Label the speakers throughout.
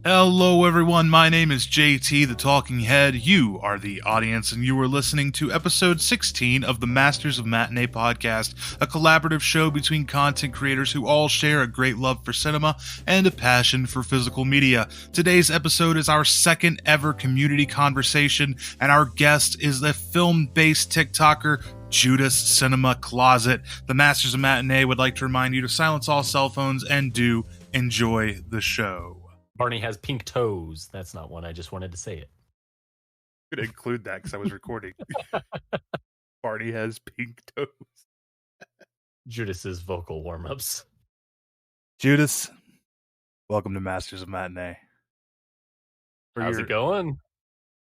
Speaker 1: Hello, everyone. My name is JT, the Talking Head. You are the audience, and you are listening to episode 16 of the Masters of Matinee podcast, a collaborative show between content creators who all share a great love for cinema and a passion for physical media. Today's episode is our second ever community conversation, and our guest is the film-based TikToker JudasCinemaCloset. The Masters of Matinee would like to remind you to silence all cell phones and do enjoy the show.
Speaker 2: Barney has pink toes. That's not one. I just wanted to say it.
Speaker 1: I'm going to include that because I was recording. Barney has pink toes.
Speaker 2: Judas's vocal warm-ups.
Speaker 1: Judas, welcome to Masters of Matinee.
Speaker 2: How's it going?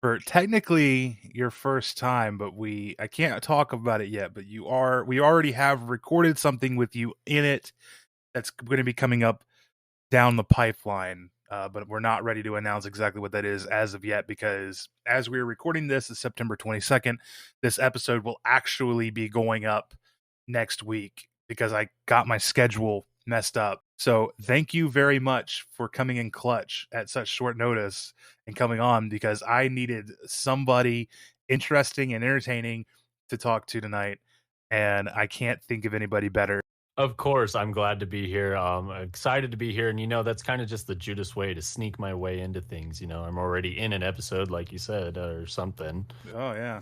Speaker 1: For technically your first time, but I can't talk about it yet, but we already have recorded something with you in it that's going to be coming up down the pipeline. But we're not ready to announce exactly what that is as of yet, because as we're recording this, it's September 22nd. This episode will actually be going up next week because I got my schedule messed up. So thank you very much for coming in clutch at such short notice and coming on, because I needed somebody interesting and entertaining to talk to tonight, and I can't think of anybody better.
Speaker 2: Of course, I'm glad to be here. I'm excited to be here. And, that's kind of just the Judas way to sneak my way into things. I'm already in an episode, like you said, or something.
Speaker 1: Oh,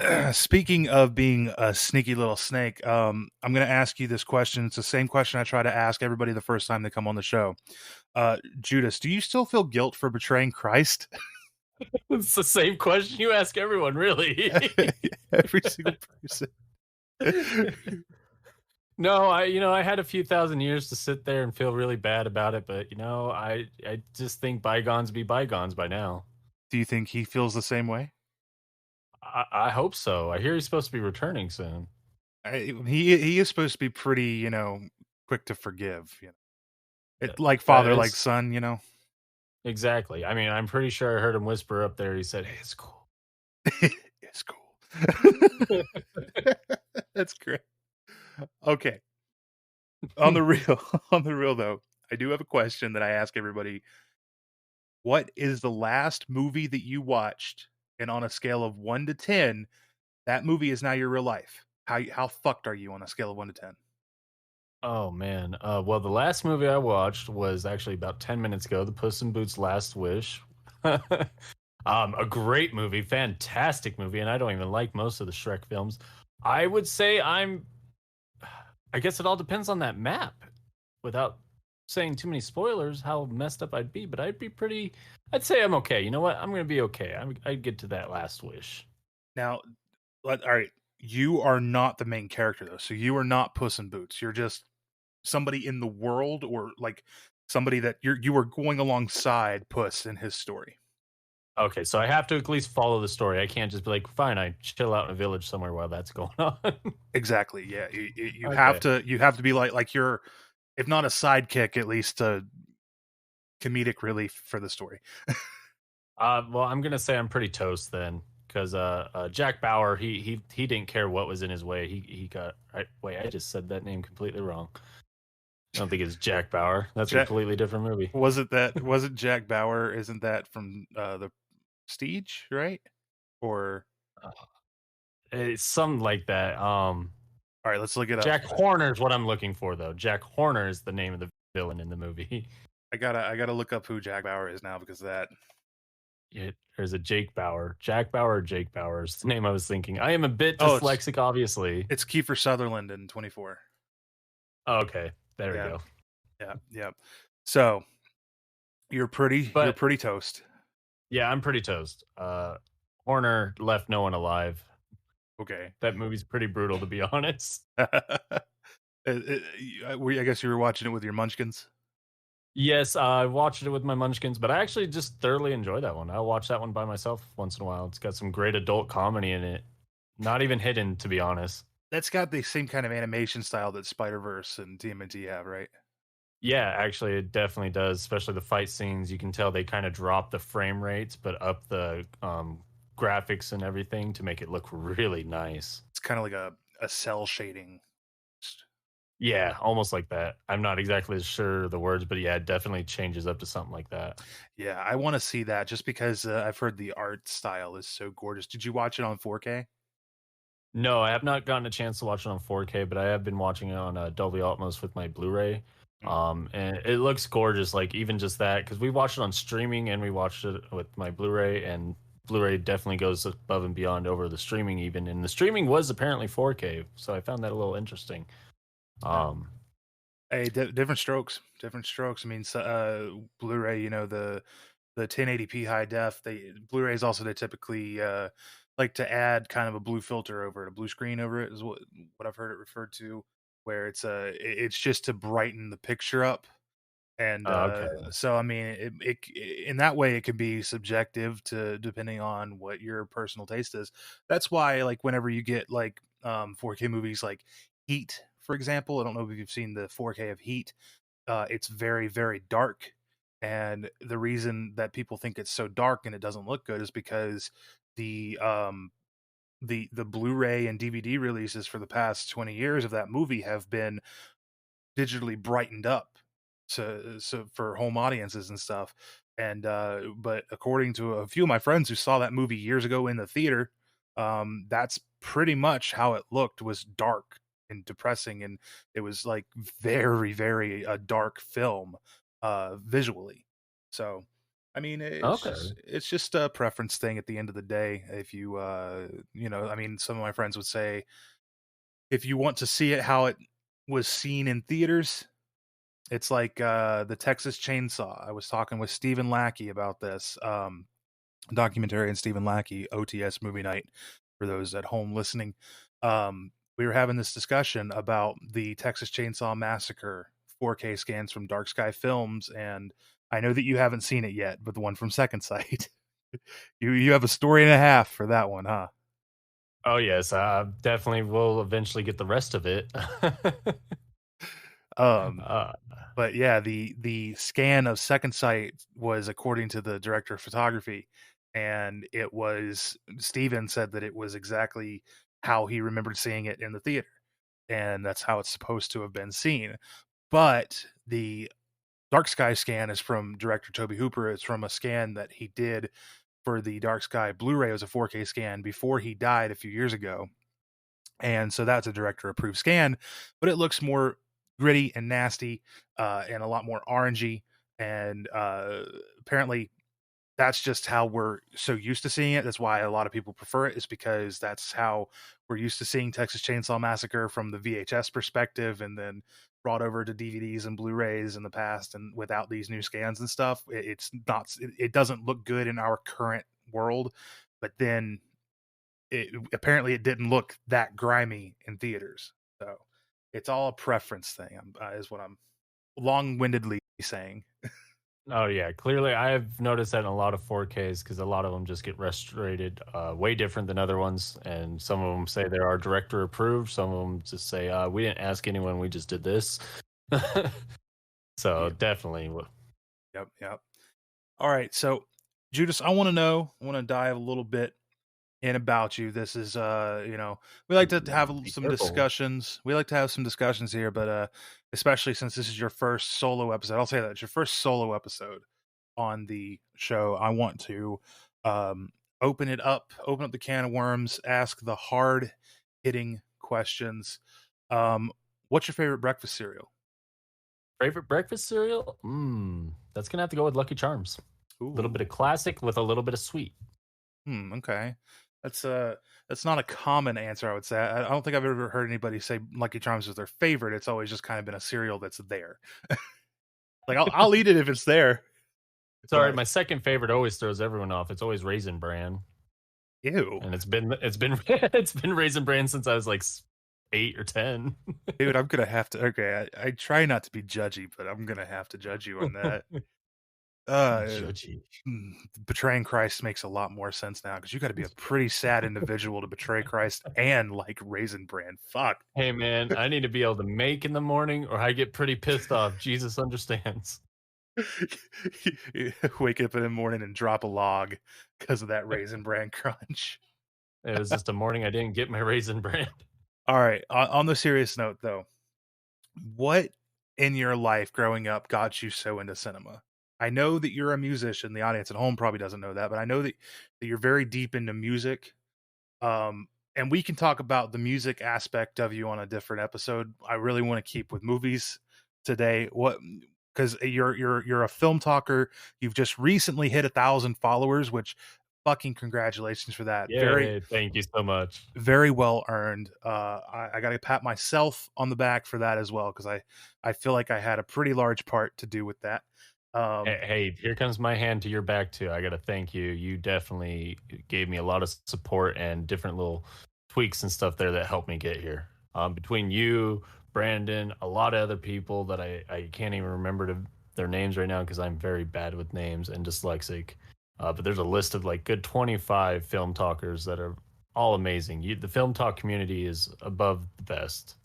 Speaker 1: yeah. Speaking of being a sneaky little snake, I'm going to ask you this question. It's the same question I try to ask everybody the first time they come on the show. Judas, do you still feel guilt for betraying Christ?
Speaker 2: It's the same question you ask everyone, really.
Speaker 1: Every single person.
Speaker 2: No, I had a few thousand years to sit there and feel really bad about it, but I just think bygones be bygones by now.
Speaker 1: Do you think he feels the same way?
Speaker 2: I hope so. I hear he's supposed to be returning soon.
Speaker 1: He is supposed to be pretty, quick to forgive. Like father, like son.
Speaker 2: Exactly. I mean, I'm pretty sure I heard him whisper up there. He said, "Hey, it's cool."
Speaker 1: It's cool. That's great. Okay. On the real though, I do have a question that I ask everybody. What is the last movie that you watched, and on a scale of 1 to 10, that movie is now your real life? How fucked are you on a scale of 1 to 10?
Speaker 2: Oh man. Well, the last movie I watched was actually about 10 minutes ago, The Puss in Boots: Last Wish. A great movie, fantastic movie, and I don't even like most of the Shrek films. I would say I guess it all depends on that map. Without saying too many spoilers, how messed up I'd be, but I'd say I'm okay. You know what? I'm going to be okay. I'd get to that last wish.
Speaker 1: Now, all right, you are not the main character though. So you are not Puss in Boots. You're just somebody in the world, or like somebody that you are going alongside Puss in his story.
Speaker 2: Okay, so I have to at least follow the story. I can't just be like, fine, I chill out in a village somewhere while that's going on.
Speaker 1: Exactly. Yeah, you
Speaker 2: Okay.
Speaker 1: have to be like you're, if not a sidekick, at least a comedic relief for the story.
Speaker 2: Well, I'm gonna say I'm pretty toast then, because Jack Bauer, he didn't care what was in his way. He got right. Wait, I just said that name completely wrong. I don't think it's Jack Bauer. That's a completely different movie.
Speaker 1: Was it Jack Bauer? Isn't that from the Prestige, right? Or
Speaker 2: it's something like that.
Speaker 1: All right, let's look it up.
Speaker 2: Jack Horner is what I'm looking for, though. Jack Horner is the name of the villain in the movie.
Speaker 1: I gotta look up who Jack Bauer is now, because of that.
Speaker 2: There's a Jake Bauer. Jack Bauer or Jake Bauer is the name I was thinking. I am a bit dyslexic, obviously.
Speaker 1: It's Kiefer Sutherland in 24.
Speaker 2: Oh, okay, there we go.
Speaker 1: Yeah. So you're pretty toast.
Speaker 2: Yeah, I'm pretty toast. Horner left no one alive.
Speaker 1: Okay.
Speaker 2: That movie's pretty brutal, to be honest.
Speaker 1: I guess you were watching it with your munchkins?
Speaker 2: Yes, I watched it with my munchkins, but I actually just thoroughly enjoy that one. I'll watch that one by myself once in a while. It's got some great adult comedy in it. Not even hidden, to be honest.
Speaker 1: That's got the same kind of animation style that Spider-Verse and TMNT have, right?
Speaker 2: Yeah, actually, it definitely does, especially the fight scenes. You can tell they kind of drop the frame rates, but up the graphics and everything to make it look really nice.
Speaker 1: It's kind of like a cell shading.
Speaker 2: Yeah, almost like that. I'm not exactly sure the words, but yeah, it definitely changes up to something like that.
Speaker 1: Yeah, I want to see that just because I've heard the art style is so gorgeous. Did you watch it on 4K?
Speaker 2: No, I have not gotten a chance to watch it on 4K, but I have been watching it on Dolby Atmos with my Blu-ray.
Speaker 1: Mm.
Speaker 2: And it looks gorgeous. Like even just that, because we watched it on streaming and we watched it with my Blu-ray, and Blu-ray definitely goes above and beyond over the streaming even. And the streaming was apparently 4K, so I found that a little interesting.
Speaker 1: Yeah.
Speaker 2: Um,
Speaker 1: Hey, different strokes, different strokes. I mean, Blu-ray, the 1080p high def. Blu-rays also they typically like to add kind of a blue filter over it, a blue screen over it is what I've heard it referred to, where it's just to brighten the picture up. And
Speaker 2: okay.
Speaker 1: so I mean, in that way it can be subjective to depending on what your personal taste is. That's why like whenever you get like 4K movies like Heat, for example, I don't know if you've seen the 4K of Heat. It's very very dark, and the reason that people think it's so dark and it doesn't look good is because the um the Blu-ray and DVD releases for the past 20 years of that movie have been digitally brightened up so for home audiences and stuff. And but according to a few of my friends who saw that movie years ago in the theater, that's pretty much how it looked, was dark and depressing, and it was like very very a dark film visually. So I mean,
Speaker 2: Okay.
Speaker 1: it's just a preference thing at the end of the day. If you I mean, some of my friends would say if you want to see it how it was seen in theaters, it's like the Texas Chainsaw. I was talking with Stephen Lackey about this documentary and Stephen Lackey OTS movie night for those at home listening. We were having this discussion about the Texas Chainsaw Massacre 4K scans from Dark Sky Films, and I know that you haven't seen it yet, but the one from Second Sight. You have a story and a half for that one, huh?
Speaker 2: Oh yes, I definitely will eventually get the rest of it.
Speaker 1: Um,
Speaker 2: uh,
Speaker 1: but yeah, the scan of Second Sight was according to the director of photography, and it was Steven said that it was exactly how he remembered seeing it in the theater, and that's how it's supposed to have been seen. But the Dark Sky scan is from director Toby Hooper. It's from a scan that he did for the Dark Sky Blu-ray. It was a 4K scan before he died a few years ago, and so that's a director approved scan, but it looks more gritty and nasty, and a lot more orangey, and apparently that's just how we're so used to seeing it. That's why a lot of people prefer it, is because that's how we're used to seeing Texas Chainsaw Massacre from the VHS perspective, and then brought over to DVDs and Blu-rays in the past, and without these new scans and stuff, it's not, it doesn't look good in our current world. But then apparently it didn't look that grimy in theaters. So it's all a preference thing, is what I'm long-windedly saying.
Speaker 2: oh yeah, clearly I've noticed that in a lot of 4Ks because a lot of them just get restorated way different than other ones, and some of them say they are director approved. Some of them just say we didn't ask anyone, we just did this. So
Speaker 1: Yeah.
Speaker 2: definitely,
Speaker 1: Yep. Yep. All right. So, Judas, I want to dive a little bit in about you. This is, we like to have
Speaker 2: be
Speaker 1: some
Speaker 2: careful.
Speaker 1: discussions. We like to have some discussions here, but especially since this is your first solo episode, I'll say that it's your first solo episode on the show. I want to um, open up the can of worms, ask the hard hitting questions. Um, what's your favorite breakfast cereal?
Speaker 2: Favorite breakfast cereal? That's gonna have to go with Lucky Charms. A little bit
Speaker 1: Ooh,
Speaker 2: of classic with a little bit of sweet.
Speaker 1: okay. That's uh that's not a common answer, I would say. I don't think I've ever heard anybody say Lucky Charms is their favorite. It's always just kind of been a cereal that's there. Like I'll eat it if it's there,
Speaker 2: Sorry,
Speaker 1: but
Speaker 2: my second favorite always throws everyone off. It's always Raisin Bran,
Speaker 1: ew.
Speaker 2: and it's been it's been Raisin Bran since I was like 8 or 10.
Speaker 1: Dude, I'm gonna have to. Okay, I try not to be judgy, but I'm gonna have to judge you on that. Uh,
Speaker 2: Judgy.
Speaker 1: Betraying Christ makes a lot more sense now because you got to be a pretty sad individual to betray Christ and like Raisin Bran. Fuck.
Speaker 2: Hey man, I need to be able to make in the morning, or I get pretty pissed off. Jesus understands.
Speaker 1: Wake up in the morning and drop a log because of that Raisin Bran crunch.
Speaker 2: It was just a morning I didn't get my Raisin Bran.
Speaker 1: All right. On the serious note, though, What in your life growing up got you so into cinema? I know that you're a musician. The audience at home probably doesn't know that, but I know that you're very deep into music. And we can talk about the music aspect of you on a different episode. I really want to keep with movies today. What because you're a film talker. You've just recently hit 1,000 followers, which fucking congratulations for that.
Speaker 2: Yay, thank you so much.
Speaker 1: Very well earned. I got to pat myself on the back for that as well because I feel like I had a pretty large part to do with that.
Speaker 2: Hey, here comes my hand to your back too. I got to thank you. You definitely gave me a lot of support and different little tweaks and stuff there that helped me get here. Between you, Brandon, a lot of other people that I can't even remember their names right now because I'm very bad with names and dyslexic. But there's a list of like good 25 film talkers that are all amazing. The film talk community is above the best.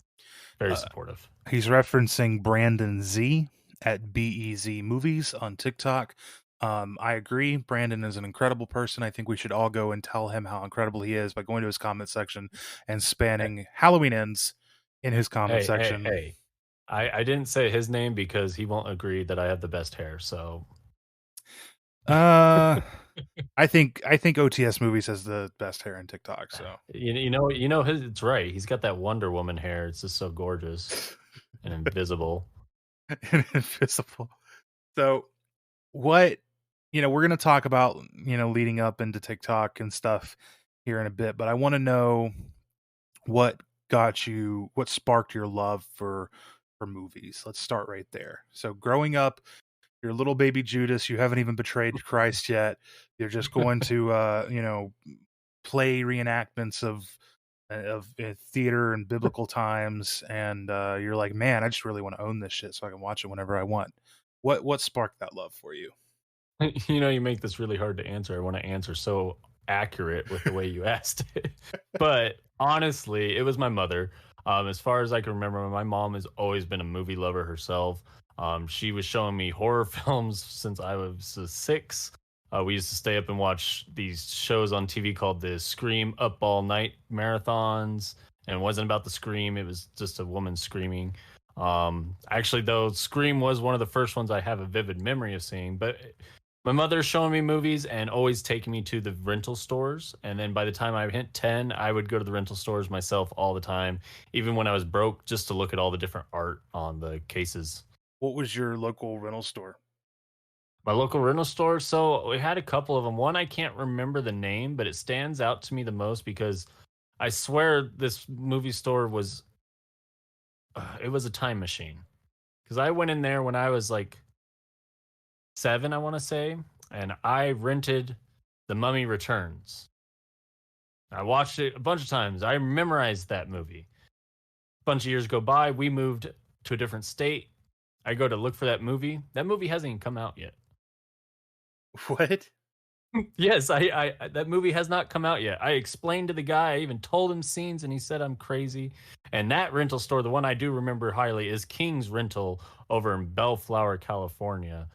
Speaker 2: Very supportive.
Speaker 1: He's referencing Brandon Z at BEZ Movies on TikTok. I agree. Brandon is an incredible person. I think we should all go and tell him how incredible he is by going to his comment section and spanning Halloween Ends in his comment section.
Speaker 2: Hey. I didn't say his name because he won't agree that I have the best hair. So,
Speaker 1: I think OTS Movies has the best hair in TikTok. So
Speaker 2: it's right. He's got that Wonder Woman hair. It's just so gorgeous and invisible.
Speaker 1: Invisible. So, what we're going to talk about leading up into TikTok and stuff here in a bit, but I want to know what sparked your love for movies. Let's start right there. So growing up, you're little baby Judas, you haven't even betrayed Christ yet. You're just going to play reenactments of theater and biblical times, and you're like, man, I just really want to own this shit so I can watch it whenever I want. What sparked that love for you?
Speaker 2: You make this really hard to answer. I want to answer so accurate with the way you asked it. But honestly, it was my mother. As far as I can remember, my mom has always been a movie lover herself. She was showing me horror films since I was 6. We used to stay up and watch these shows on TV called the Scream Up All Night marathons. And it wasn't about the scream, it was just a woman screaming. Actually, though, Scream was one of the first ones I have a vivid memory of seeing. But my mother's showing me movies and always taking me to the rental stores. And then by the time I hit 10, I would go to the rental stores myself all the time, even when I was broke, just to look at all the different art on the cases.
Speaker 1: What was your local rental store?
Speaker 2: My local rental store? So we had a couple of them. One, I can't remember the name, but it stands out to me the most because I swear this movie store was, it was a time machine. Because I went in there when I was like 7, I want to say, and I rented The Mummy Returns. I watched it a bunch of times. I memorized that movie. A bunch of years go by. We moved to a different state. I go to look for that movie. That movie hasn't even come out yet.
Speaker 1: What?
Speaker 2: Yes, I that movie has not come out yet. I explained to the guy, I even told him scenes, and he said I'm crazy. And that rental store, the one I do remember highly, is King's Rental over in Bellflower, California.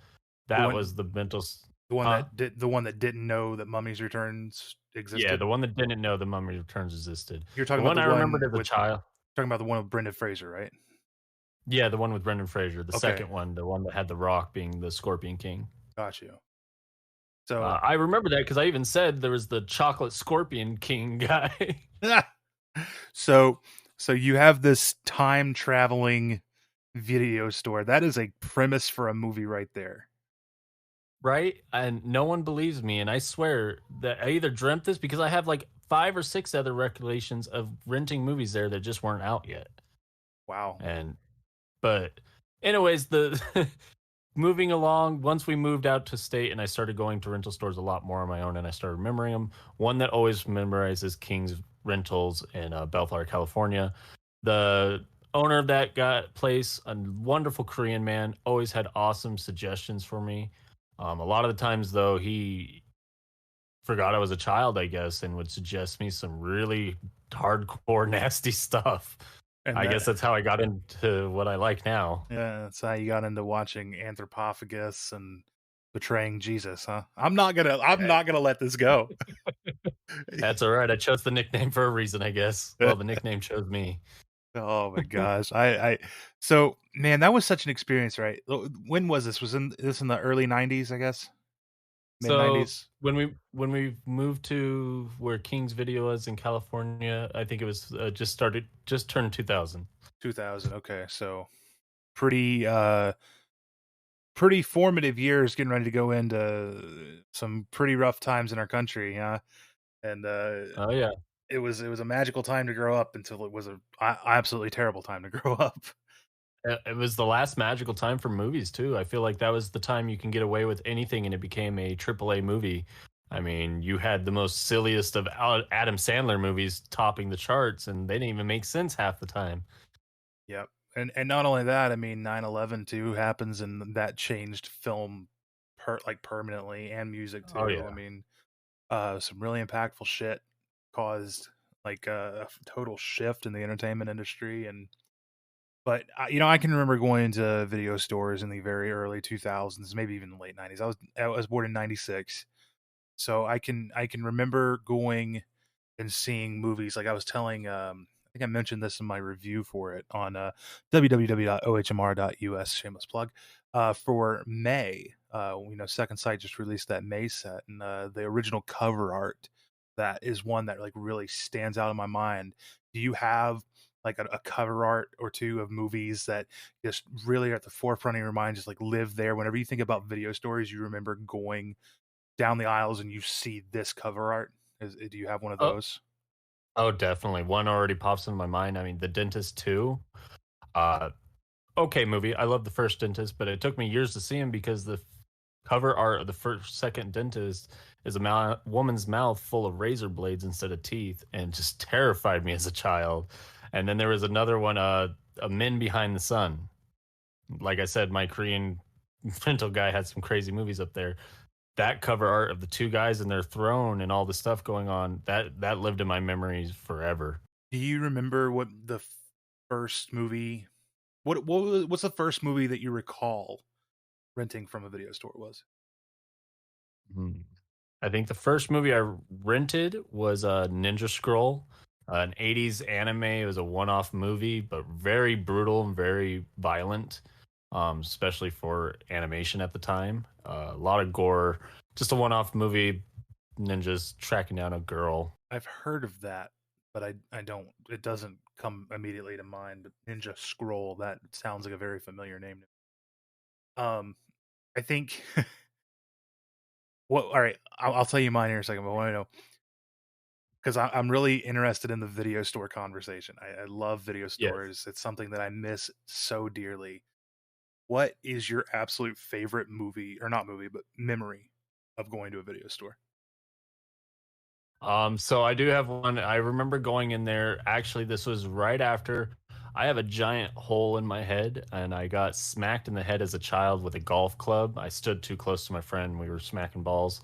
Speaker 2: That was the rental.
Speaker 1: The one that didn't know that Mummy's Returns existed.
Speaker 2: Yeah, the one that didn't know the Mummy Returns existed.
Speaker 1: You're talking
Speaker 2: about
Speaker 1: the one
Speaker 2: I remembered as a child.
Speaker 1: Talking about the one with Brendan Fraser, right?
Speaker 2: Yeah, the one with Brendan Fraser, the second one, the one that had The Rock being the Scorpion King.
Speaker 1: Got you. So
Speaker 2: I remember that because I even said there was the chocolate Scorpion King guy.
Speaker 1: So you have this time traveling video store. That is a premise for a movie right there.
Speaker 2: Right? And no one believes me. And I swear that I either dreamt this because I have like 5 or 6 other recollections of renting movies there that just weren't out yet.
Speaker 1: Wow.
Speaker 2: But anyways, the moving along, once we moved out to state and I started going to rental stores a lot more on my own and I started remembering them. One that always memorizes King's Rentals in Bellflower, California. The owner of that place, a wonderful Korean man, always had awesome suggestions for me. A lot of the times, though, he forgot I was a child, I guess, and would suggest me some really hardcore, nasty stuff. And I guess that's how I got into what I like now.
Speaker 1: Yeah, that's how you got into watching Anthropophagus and betraying Jesus, huh? I'm not gonna let this go.
Speaker 2: That's all right. I chose the nickname for a reason, I guess. Well, the nickname chose me.
Speaker 1: Oh my gosh. So man, that was such an experience, right? When was this? Was in this in the early 90s, I guess? Mid
Speaker 2: So
Speaker 1: 90s?
Speaker 2: when we moved to where King's Video is in California, I think it was just turned 2000.
Speaker 1: 2000. Okay. So pretty pretty formative years, getting ready to go into some pretty rough times in our country, yeah. And
Speaker 2: Oh yeah.
Speaker 1: it was a magical time to grow up until it was a absolutely terrible time to grow up.
Speaker 2: It was the last magical time for movies too. I feel like that was the time you can get away with anything and it became a AAA movie. I mean, you had the most silliest of Adam Sandler movies topping the charts and they didn't even make sense half the time.
Speaker 1: Yep. And not only that, I mean 9/11 too happens, and that changed film like permanently, and music
Speaker 2: Oh
Speaker 1: too. I
Speaker 2: yeah.
Speaker 1: mean, some really impactful shit caused like a total shift in the entertainment industry. And but I can remember going into video stores in the very early 2000s, maybe even the late 90s. I was born in 96. So I can remember going and seeing movies. Like I was telling, I think I mentioned this in my review for it on www.ohmr.us, shameless plug, for May. Second Sight just released that May set, and the original cover art, that is one that like really stands out in my mind. Do you have like a cover art or two of movies that just really are at the forefront of your mind, just like live there? Whenever you think about video stores, you remember going down the aisles and you see this cover art. Do you have one of
Speaker 2: Oh,
Speaker 1: those?
Speaker 2: oh, definitely. One already pops into my mind. I mean, The Dentist 2. Uh, okay movie. I love the first Dentist, but it took me years to see him because the cover art of the first second Dentist is a woman's mouth full of razor blades instead of teeth, and just terrified me as a child. And then there was another one, a Men Behind the Sun. Like I said, my Korean rental guy had some crazy movies up there. That cover art of the two guys in their throne and all the stuff going on, that lived in my memories forever.
Speaker 1: Do you remember what the first movie? What's the first movie that you recall renting from a video store was?
Speaker 2: Hmm. I think the first movie I rented was Ninja Scroll, an 80s anime. It was a one off movie, but very brutal and very violent, especially for animation at the time. A lot of gore, just a one off movie, ninjas tracking down a girl.
Speaker 1: I've heard of that, but I don't. It doesn't come immediately to mind. But Ninja Scroll, that sounds like a very familiar name. Um, I think. Well, all right. I'll tell you mine here in a second, but I want to know because I'm really interested in the video store conversation. I love video
Speaker 2: Yes.
Speaker 1: stores. It's something that I miss so dearly. What is your absolute favorite movie, or not movie, but memory of going to a video store?
Speaker 2: So I do have one. I remember going in there. Actually, this was right after I have a giant hole in my head, and I got smacked in the head as a child with a golf club. I stood too close to my friend. We were smacking balls,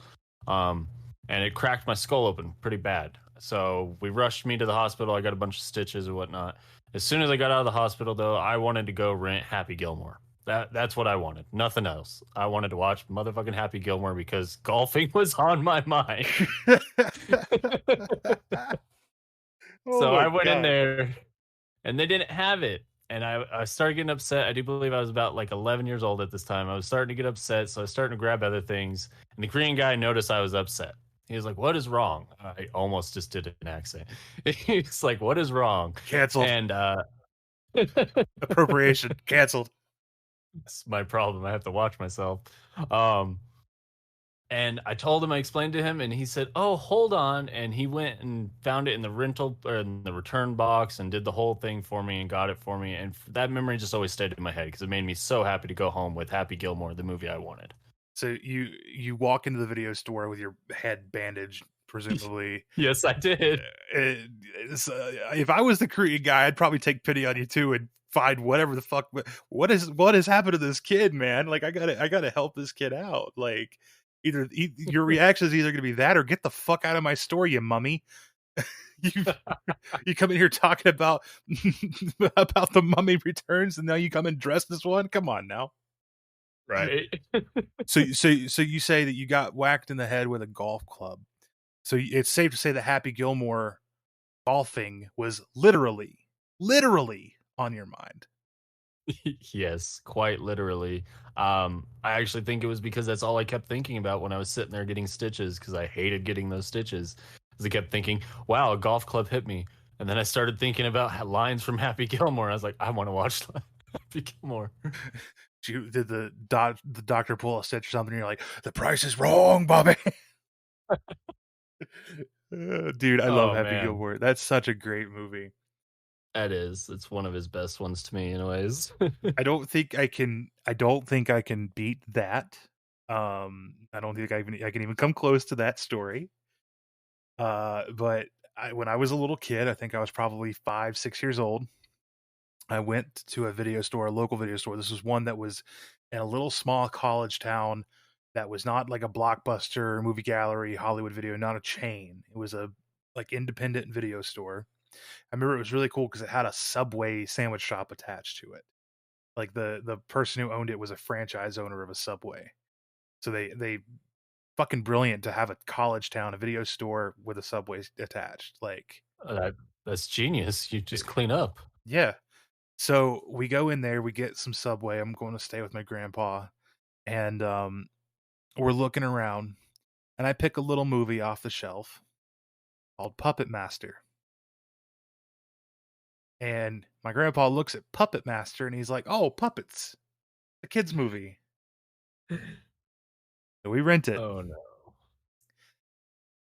Speaker 2: um, and it cracked my skull open pretty bad. So we rushed me to the hospital. I got a bunch of stitches and whatnot. As soon as I got out of the hospital, though, I wanted to go rent Happy Gilmore. That's what I wanted. Nothing else. I wanted to watch motherfucking Happy Gilmore because golfing was on my mind.
Speaker 1: Oh
Speaker 2: So
Speaker 1: my
Speaker 2: I went in
Speaker 1: god.
Speaker 2: there and they didn't have it. And I started getting upset. I do believe I was about like 11 years old at this time. I was starting to get upset. So I was starting to grab other things. And the Korean guy noticed I was upset. He was like, "What is wrong?" I almost just did an accent. He's like, "What is wrong?"
Speaker 1: Canceled.
Speaker 2: And
Speaker 1: Appropriation. Canceled.
Speaker 2: that's my problem. I have to watch myself. Um, And I told him, I explained to him, and he said, "Oh, hold on." And he went and found it in the rental or in the return box and did the whole thing for me and got it for me. And that memory just always stayed in my head because it made me so happy to go home with Happy Gilmore, the movie I wanted.
Speaker 1: So you walk into the video store with your head bandaged, presumably.
Speaker 2: Yes, I did.
Speaker 1: If I was the Korean guy, I'd probably take pity on you too and find whatever the fuck. What has happened to this kid, man? Like I gotta help this kid out. Like your reaction is either gonna be that or get the fuck out of my store, you mummy. you you come in here talking about about the Mummy Returns, and now you come and dress this one. Come on now.
Speaker 2: Right.
Speaker 1: So you say that you got whacked in the head with a golf club. So it's safe to say that Happy Gilmore golfing was literally literally on your mind.
Speaker 2: Yes, quite literally. I actually think it was because that's all I kept thinking about when I was sitting there getting stitches because I hated getting those stitches. Because I kept thinking, "Wow, a golf club hit me," and then I started thinking about lines from Happy Gilmore. I was like, "I want to watch Happy Gilmore."
Speaker 1: Did the doctor pull a stitch or something? And you're like, the price is wrong, Bobby. Dude, I love
Speaker 2: Oh
Speaker 1: Happy
Speaker 2: man,
Speaker 1: Gilmore. That's such a great movie.
Speaker 2: that is. It's one of his best ones to me, anyways.
Speaker 1: I don't think I can. I don't think I can beat that. I don't think I can even come close to that story. But when I was a little kid, I think I was probably 5, 6 years old. I went to a video store, a local video store. This was one that was in a little small college town that was not like a Blockbuster, movie gallery, Hollywood Video, not a chain. It was a like independent video store. I remember it was really cool because it had a Subway sandwich shop attached to it. Like the person who owned it was a franchise owner of a Subway. So they fucking brilliant to have a college town, a video store with a Subway attached. Like,
Speaker 2: That's genius. You
Speaker 1: eh,
Speaker 2: just clean up.
Speaker 1: yeah. So we go in there, we get some Subway. I'm going to stay with my grandpa, and we're looking around, and I pick a little movie off the shelf called Puppet Master. And my grandpa looks at Puppet Master, and he's like, "Oh, puppets, a kids movie." So we rent it,
Speaker 2: Oh no.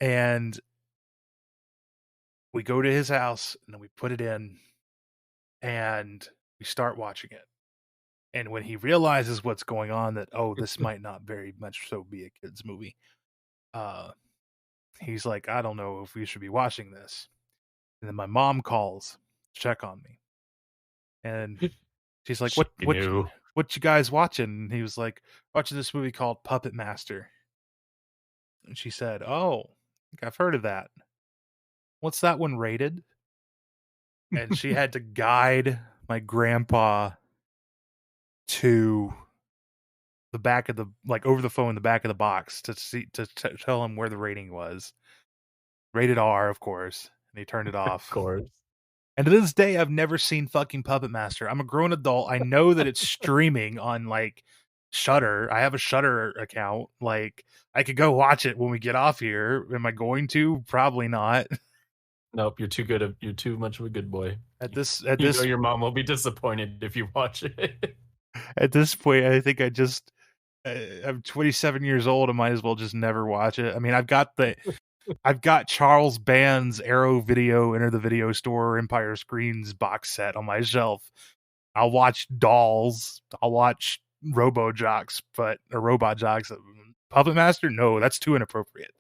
Speaker 1: and we go to his house, and then we put it in, and we start watching it. And when he realizes what's going on, that this might not very much so be a kids movie, uh, he's like, "I don't know if we should be watching this." And then my mom calls to check on me, and she's like,
Speaker 2: She knew.
Speaker 1: what you guys watching?" And he was like, "Watching this movie called Puppet Master." And she said, "Oh, I think I've heard of that. What's that one rated?" And she had to guide my grandpa to the back of the, like, over the phone, the back of the box to see to tell him where the rating was. Rated R, of course, and he turned it
Speaker 2: Of
Speaker 1: off.
Speaker 2: course.
Speaker 1: And to this day, I've never seen fucking Puppet Master. I'm a grown adult. I know that it's streaming on like Shutter. I have a Shutter account. Like, I could go watch it when we get off here. Am I going to? Probably not.
Speaker 2: Nope, you're too much of a good boy.
Speaker 1: At this at
Speaker 2: You know
Speaker 1: this
Speaker 2: your mom will be disappointed if you watch it.
Speaker 1: at this point, I think I'm 27 years old. I might as well just never watch it. I mean, I've got Charles Band's Arrow Video, Enter the Video Store, Empire Screens box set on my shelf. I'll watch Dolls. I'll watch Robot Jocks. Puppet Master? No, that's too inappropriate.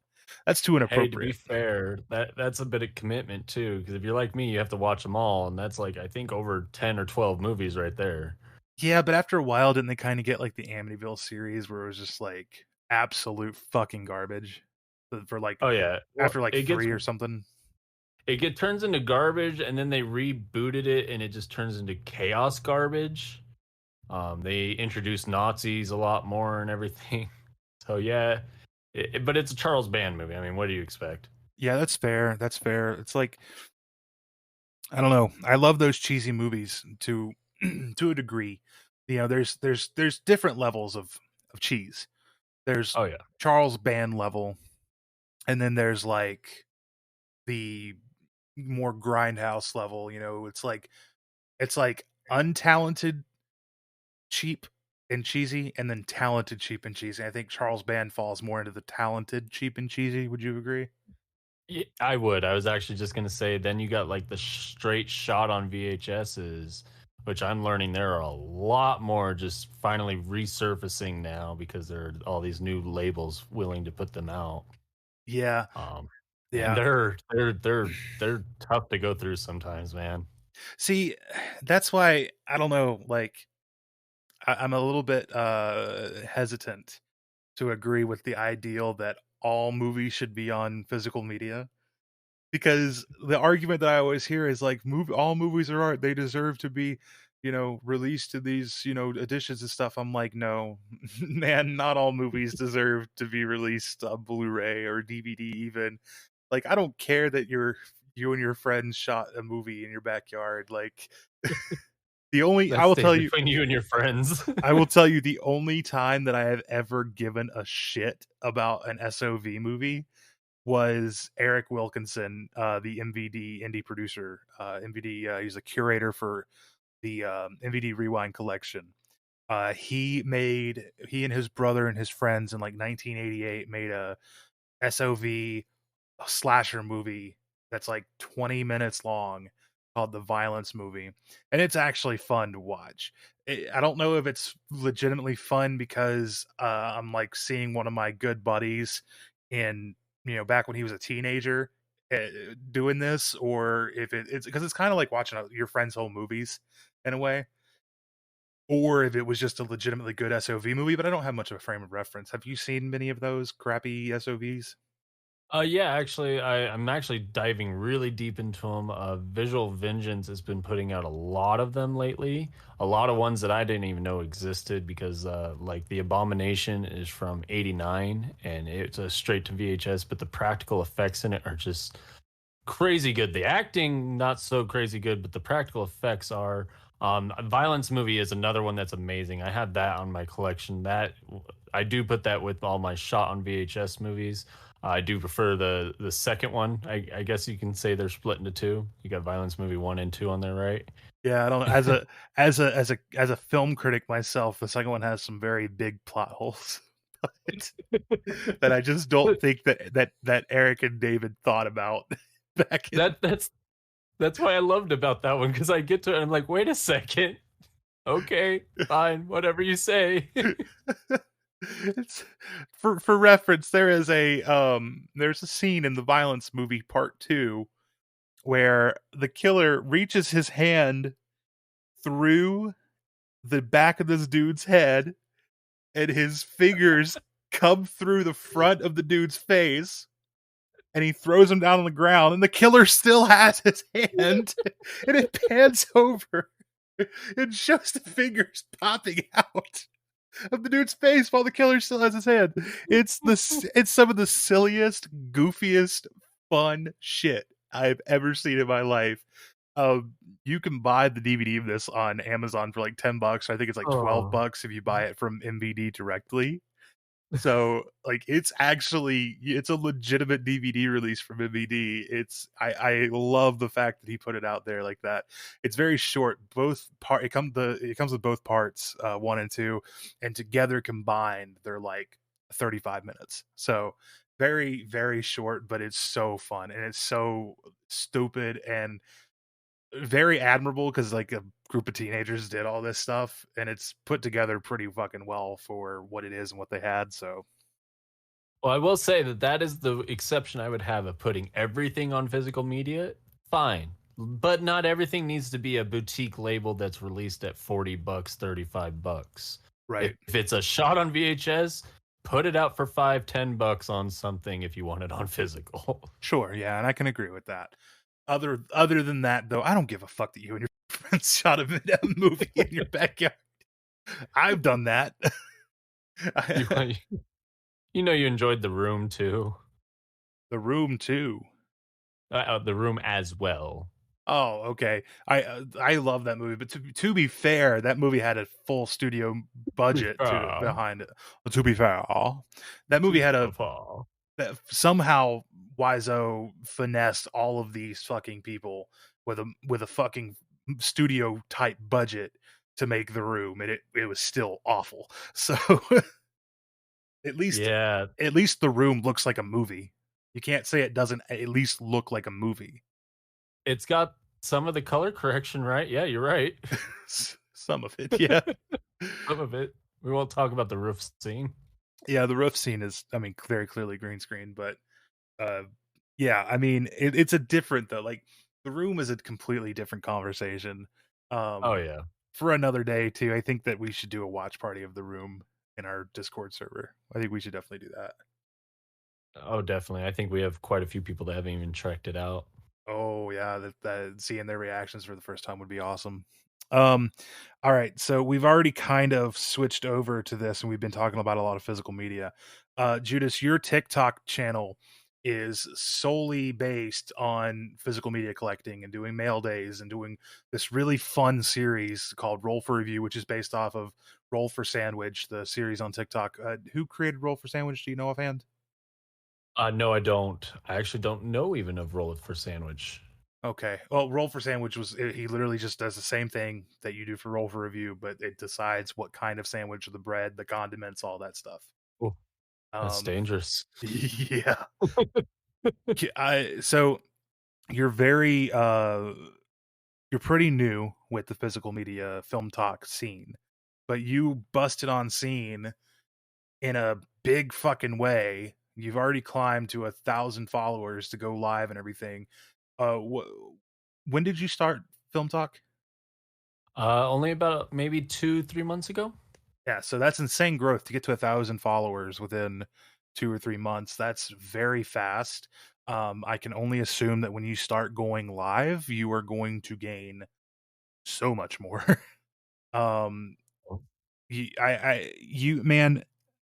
Speaker 1: That's too
Speaker 2: Hey, to be
Speaker 1: inappropriate.
Speaker 2: fair, that's a bit of commitment too, because if you're like me, you have to watch them all, and that's like I think over 10 or 12 movies right there.
Speaker 1: Yeah, but after a while, didn't they kind of get like the Amityville series where it was just like absolute fucking garbage for like
Speaker 2: Oh yeah. Well,
Speaker 1: after like three or something?
Speaker 2: it turns into garbage, and then they rebooted it, and it just turns into chaos garbage. They introduced Nazis a lot more and everything. So yeah, but it's a Charles Band movie. I mean, what do you expect?
Speaker 1: Yeah, that's fair. That's fair. It's like, I don't know. I love those cheesy movies to to a degree. You know, there's different levels of cheese. There's
Speaker 2: Oh yeah,
Speaker 1: Charles Band level, and then there's like the more grindhouse level. You know, it's like untalented, cheap, and cheesy, and then talented, cheap, and cheesy. I think Charles Band falls more into the talented, cheap, and cheesy. Would you agree?
Speaker 2: yeah, I would. I was actually just gonna say. Then you got like the straight shot on VHSs, which I'm learning there are a lot more just finally resurfacing now because there are all these new labels willing to put them out.
Speaker 1: Yeah,
Speaker 2: Um, and
Speaker 1: yeah.
Speaker 2: they're tough to go through sometimes, man.
Speaker 1: See, that's why I don't know. Like, I'm a little bit hesitant to agree with the ideal that all movies should be on physical media, because the argument that I always hear is like, all movies are art, they deserve to be, released to these, editions and stuff. I'm like, no, man, not all movies deserve to be released on Blu-ray or DVD even. Like, I don't care that you and your friends shot a movie in your backyard. Like the only
Speaker 2: That stays between you and your friends.
Speaker 1: I will tell you the only time that I have ever given a shit about an SOV movie was Eric Wilkinson, the MVD indie producer. MVD, he's a curator for the MVD Rewind collection. He and his brother and his friends in like 1988 made a SOV slasher movie that's like 20 minutes long called The Violence Movie. And it's actually fun to watch. I don't know if it's legitimately fun because I'm like seeing one of my good buddies in, back when he was a teenager doing this, or if it's because it's kind of like watching your friend's whole movies in a way, or if it was just a legitimately good SOV movie, but I don't have much of a frame of reference. Have you seen many of those crappy SOVs?
Speaker 2: Yeah, actually, I'm actually diving really deep into them. Visual Vengeance has been putting out a lot of them lately. A lot of ones that I didn't even know existed because, like, The Abomination is from '89 and it's a straight to VHS, but the practical effects in it are just crazy good. The acting not so crazy good, but the practical effects are. A Violence Movie is another one that's amazing. I have that on my collection. That I do put that with all my shot on VHS movies. I do prefer the second one. I guess you can say they're split into two. You got Violence Movie 1 and 2 on there, right?
Speaker 1: Yeah, I don't know. As a film critic myself, the second one has some very big plot holes. But that I just don't
Speaker 2: But
Speaker 1: think that Eric and David thought about back in.
Speaker 2: that's why I loved about that one because I get to it and I'm like, wait a second. Okay, fine, whatever you say.
Speaker 1: It's for reference. There's a scene in the Violence Movie Part 2 where the killer reaches his hand through the back of this dude's head, and his fingers come through the front of the dude's face, and he throws him down on the ground, and the killer still has his hand, and it pans over and shows the fingers popping out of the dude's face while the killer still has his hand. It's some of the silliest, goofiest, fun shit I've ever seen in my life. You can buy the DVD of this on Amazon for like $10. I think it's like
Speaker 2: Oh,
Speaker 1: $12 if you buy it from MVD directly. So like it's a legitimate DVD release from MVD. I love the fact that he put it out there like that. It's very short. It comes with both parts, 1 and 2, and together combined they're like 35 minutes. So very, very short, but it's so fun and it's so stupid and very admirable because like a group of teenagers did all this stuff and it's put together pretty fucking well for what it is and what they had. So
Speaker 2: well, I will say that that is the exception I would have of putting everything on physical media. Fine, but not everything needs to be a boutique label that's released at $40, $35. If
Speaker 1: right.
Speaker 2: it's a shot on VHS, put it out for $5, $10 on something if you want it on physical.
Speaker 1: Sure, yeah, and I can agree with that. Other than that, though, I don't give a fuck that you and your friends shot a movie in your backyard. I've done that.
Speaker 2: You, you know, you enjoyed The Room too.
Speaker 1: The Room too.
Speaker 2: The Room as well.
Speaker 1: Oh, okay. I love that movie, but to be fair, that movie had a full studio budget to
Speaker 2: Ah,
Speaker 1: behind it. To be fair, that movie had a
Speaker 2: Fall.
Speaker 1: that somehow Wiseau finessed all of these fucking people with a fucking studio type budget to make The Room, and it was still awful. So at least
Speaker 2: Yeah,
Speaker 1: at least The Room looks like a movie. You can't say it doesn't at least look like a movie.
Speaker 2: it's got some of the color correction right. Yeah, you're right.
Speaker 1: Some of it, yeah.
Speaker 2: Some of it. We won't talk about the roof scene.
Speaker 1: Yeah, the roof scene is, I mean, very clearly green screen, but uh yeah, I mean, it's a different though. Like The Room is a completely different conversation.
Speaker 2: Oh
Speaker 1: Um,
Speaker 2: yeah.
Speaker 1: for another day too. I think that we should do a watch party of The Room in our Discord server. I think we should definitely do that.
Speaker 2: Oh, definitely. I think we have quite a few people that haven't even checked it out.
Speaker 1: Oh yeah, that seeing their reactions for the first time would be awesome. Um, all right, so we've already kind of switched over to this, and we've been talking about a lot of physical media. Judas, your TikTok channel. is solely based on physical media collecting and doing mail days and doing this really fun series called Roll for Review, which is based off of Roll for Sandwich, the series on TikTok. Who created Roll for Sandwich? Do you know offhand?
Speaker 2: No, I don't. I actually don't know even of Roll It for Sandwich.
Speaker 1: Okay. Well, Roll for Sandwich he literally just does the same thing that you do for Roll for Review, but it decides what kind of sandwich, the bread, the condiments, all that stuff.
Speaker 2: Oh, that's
Speaker 1: Um,
Speaker 2: dangerous.
Speaker 1: yeah. So you're very you're pretty new with the physical media film talk scene, but you busted on scene in a big fucking way. You've already climbed to 1,000 followers to go live and everything. When did you start film talk?
Speaker 2: Only about maybe 2, 3 months ago.
Speaker 1: Yeah, so that's insane growth to get to 1,000 followers within 2 or 3 months. That's very fast. I can only assume that when you start going live, you are going to gain so much more. um,
Speaker 2: Oh.
Speaker 1: man,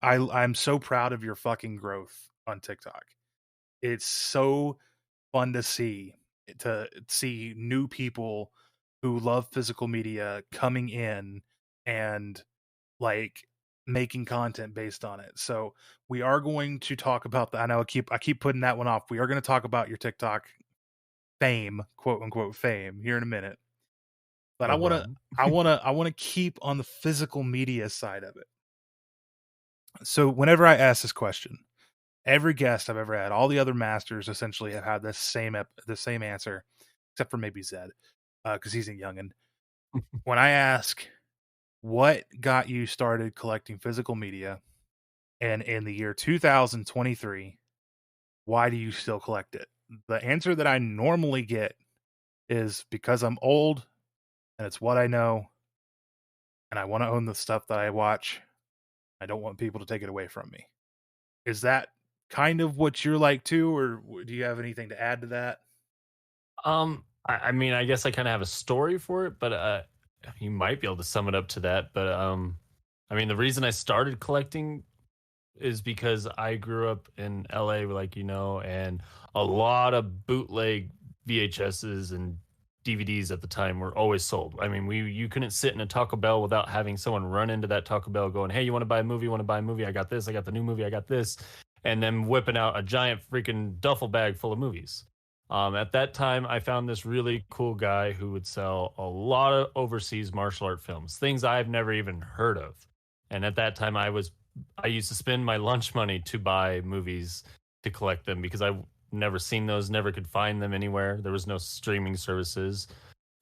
Speaker 1: I'm so proud of your fucking growth on TikTok. It's so fun to see new people who love physical media coming in and like making content based on it. So we are going to talk about that. I know I keep putting that one off. We are going to talk about your TikTok fame, quote unquote fame, here in a minute. But I
Speaker 2: No
Speaker 1: want to
Speaker 2: problem.
Speaker 1: I want to keep on the physical media side of it. So whenever I ask this question, every guest I've ever had, all the other masters essentially have had the same answer, except for maybe Zed, because he's a youngin. When I ask what got you started collecting physical media, and in the year 2023, why do you still collect it? The answer that I normally get is because I'm old and it's what I know, and I want to own the stuff that I watch. I don't want people to take it away from me. Is that kind of what you're like too, or do you have anything to add to that?
Speaker 2: I mean, I guess I kind of have a story for it, but you might be able to sum it up to that. But I mean, the reason I started collecting is because I grew up in LA, like and a lot of bootleg VHSs and DVDs at the time were always sold. I mean, you couldn't sit in a Taco Bell without having someone run into that Taco Bell going, "Hey, you want to buy a movie? You want to buy a movie? I got this. I got the new movie. I got this," and then whipping out a giant freaking duffel bag full of movies. At that time, I found this really cool guy who would sell a lot of overseas martial art films, things I've never even heard of. And at that time, I used to spend my lunch money to buy movies to collect them because I never seen those, never could find them anywhere. There was no streaming services.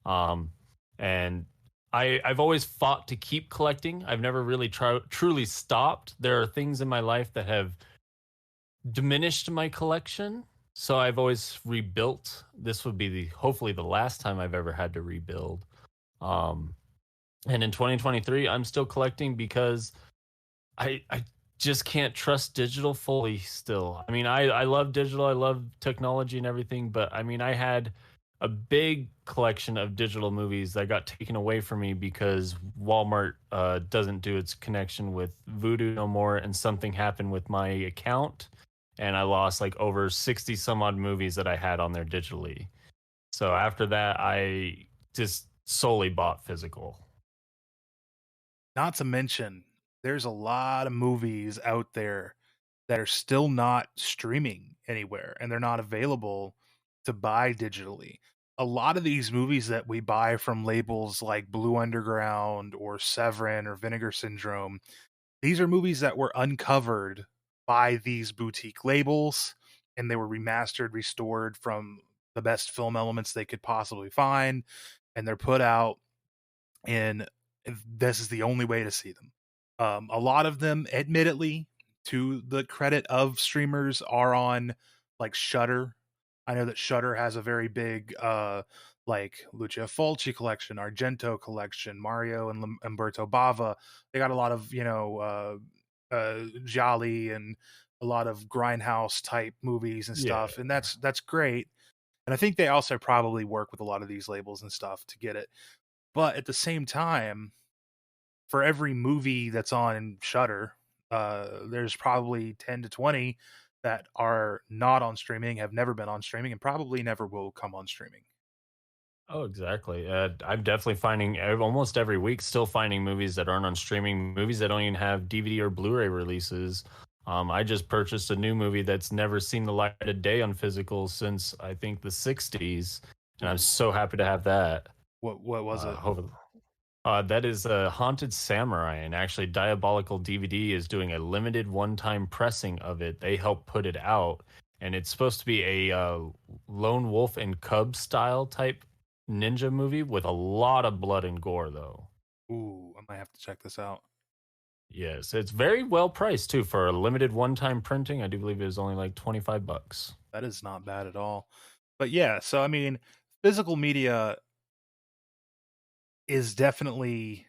Speaker 2: Um, and I've always fought to keep collecting. I've never really truly stopped. There are things in my life that have diminished my collection. So I've always rebuilt. This would be hopefully the last time I've ever had to rebuild. Um, and in 2023, I'm still collecting because I just can't trust digital fully still. I mean, I love digital, I love technology and everything, but I mean, I had a big collection of digital movies that got taken away from me because Walmart doesn't do its connection with Vudu no more, and something happened with my account, and I lost like over 60 some odd movies that I had on there digitally. So after that, I just solely bought physical.
Speaker 1: Not to mention, there's a lot of movies out there that are still not streaming anywhere and they're not available to buy digitally. A lot of these movies that we buy from labels like Blue Underground or Severin or Vinegar Syndrome, these are movies that were uncovered by these boutique labels and they were remastered, restored from the best film elements they could possibly find, and they're put out and this is the only way to see them. A lot of them, admittedly, to the credit of streamers, are on like Shutter. I know that Shutter has a very big like Lucia Fulci collection, Argento collection, Mario and Umberto Bava. They got a lot of Jolly and a lot of grindhouse type movies and
Speaker 2: Yeah.
Speaker 1: stuff, and that's great. And I think they also probably work with a lot of these labels and stuff to get it. But at the same time, for every movie that's on Shutter, there's probably 10 to 20 that are not on streaming, have never been on streaming, and probably never will come on streaming.
Speaker 2: Oh, exactly. I'm definitely finding almost every week still finding movies that aren't on streaming, movies that don't even have DVD or Blu-ray releases. I just purchased a new movie that's never seen the light of day on physical since I think the '60s, and I'm
Speaker 1: Ooh,
Speaker 2: so happy to have that.
Speaker 1: what was it?
Speaker 2: Hope that is a Haunted Samurai, and actually, Diabolical DVD is doing a limited one-time pressing of it. They helped put it out, and it's supposed to be a lone wolf and cub style type ninja movie with a lot of blood and gore, though.
Speaker 1: Ooh, I might have to check this out.
Speaker 2: Yes, it's very well priced too for a limited one-time printing. I do believe it was only like $25.
Speaker 1: That is not bad at all. But yeah, so I mean, physical media is definitely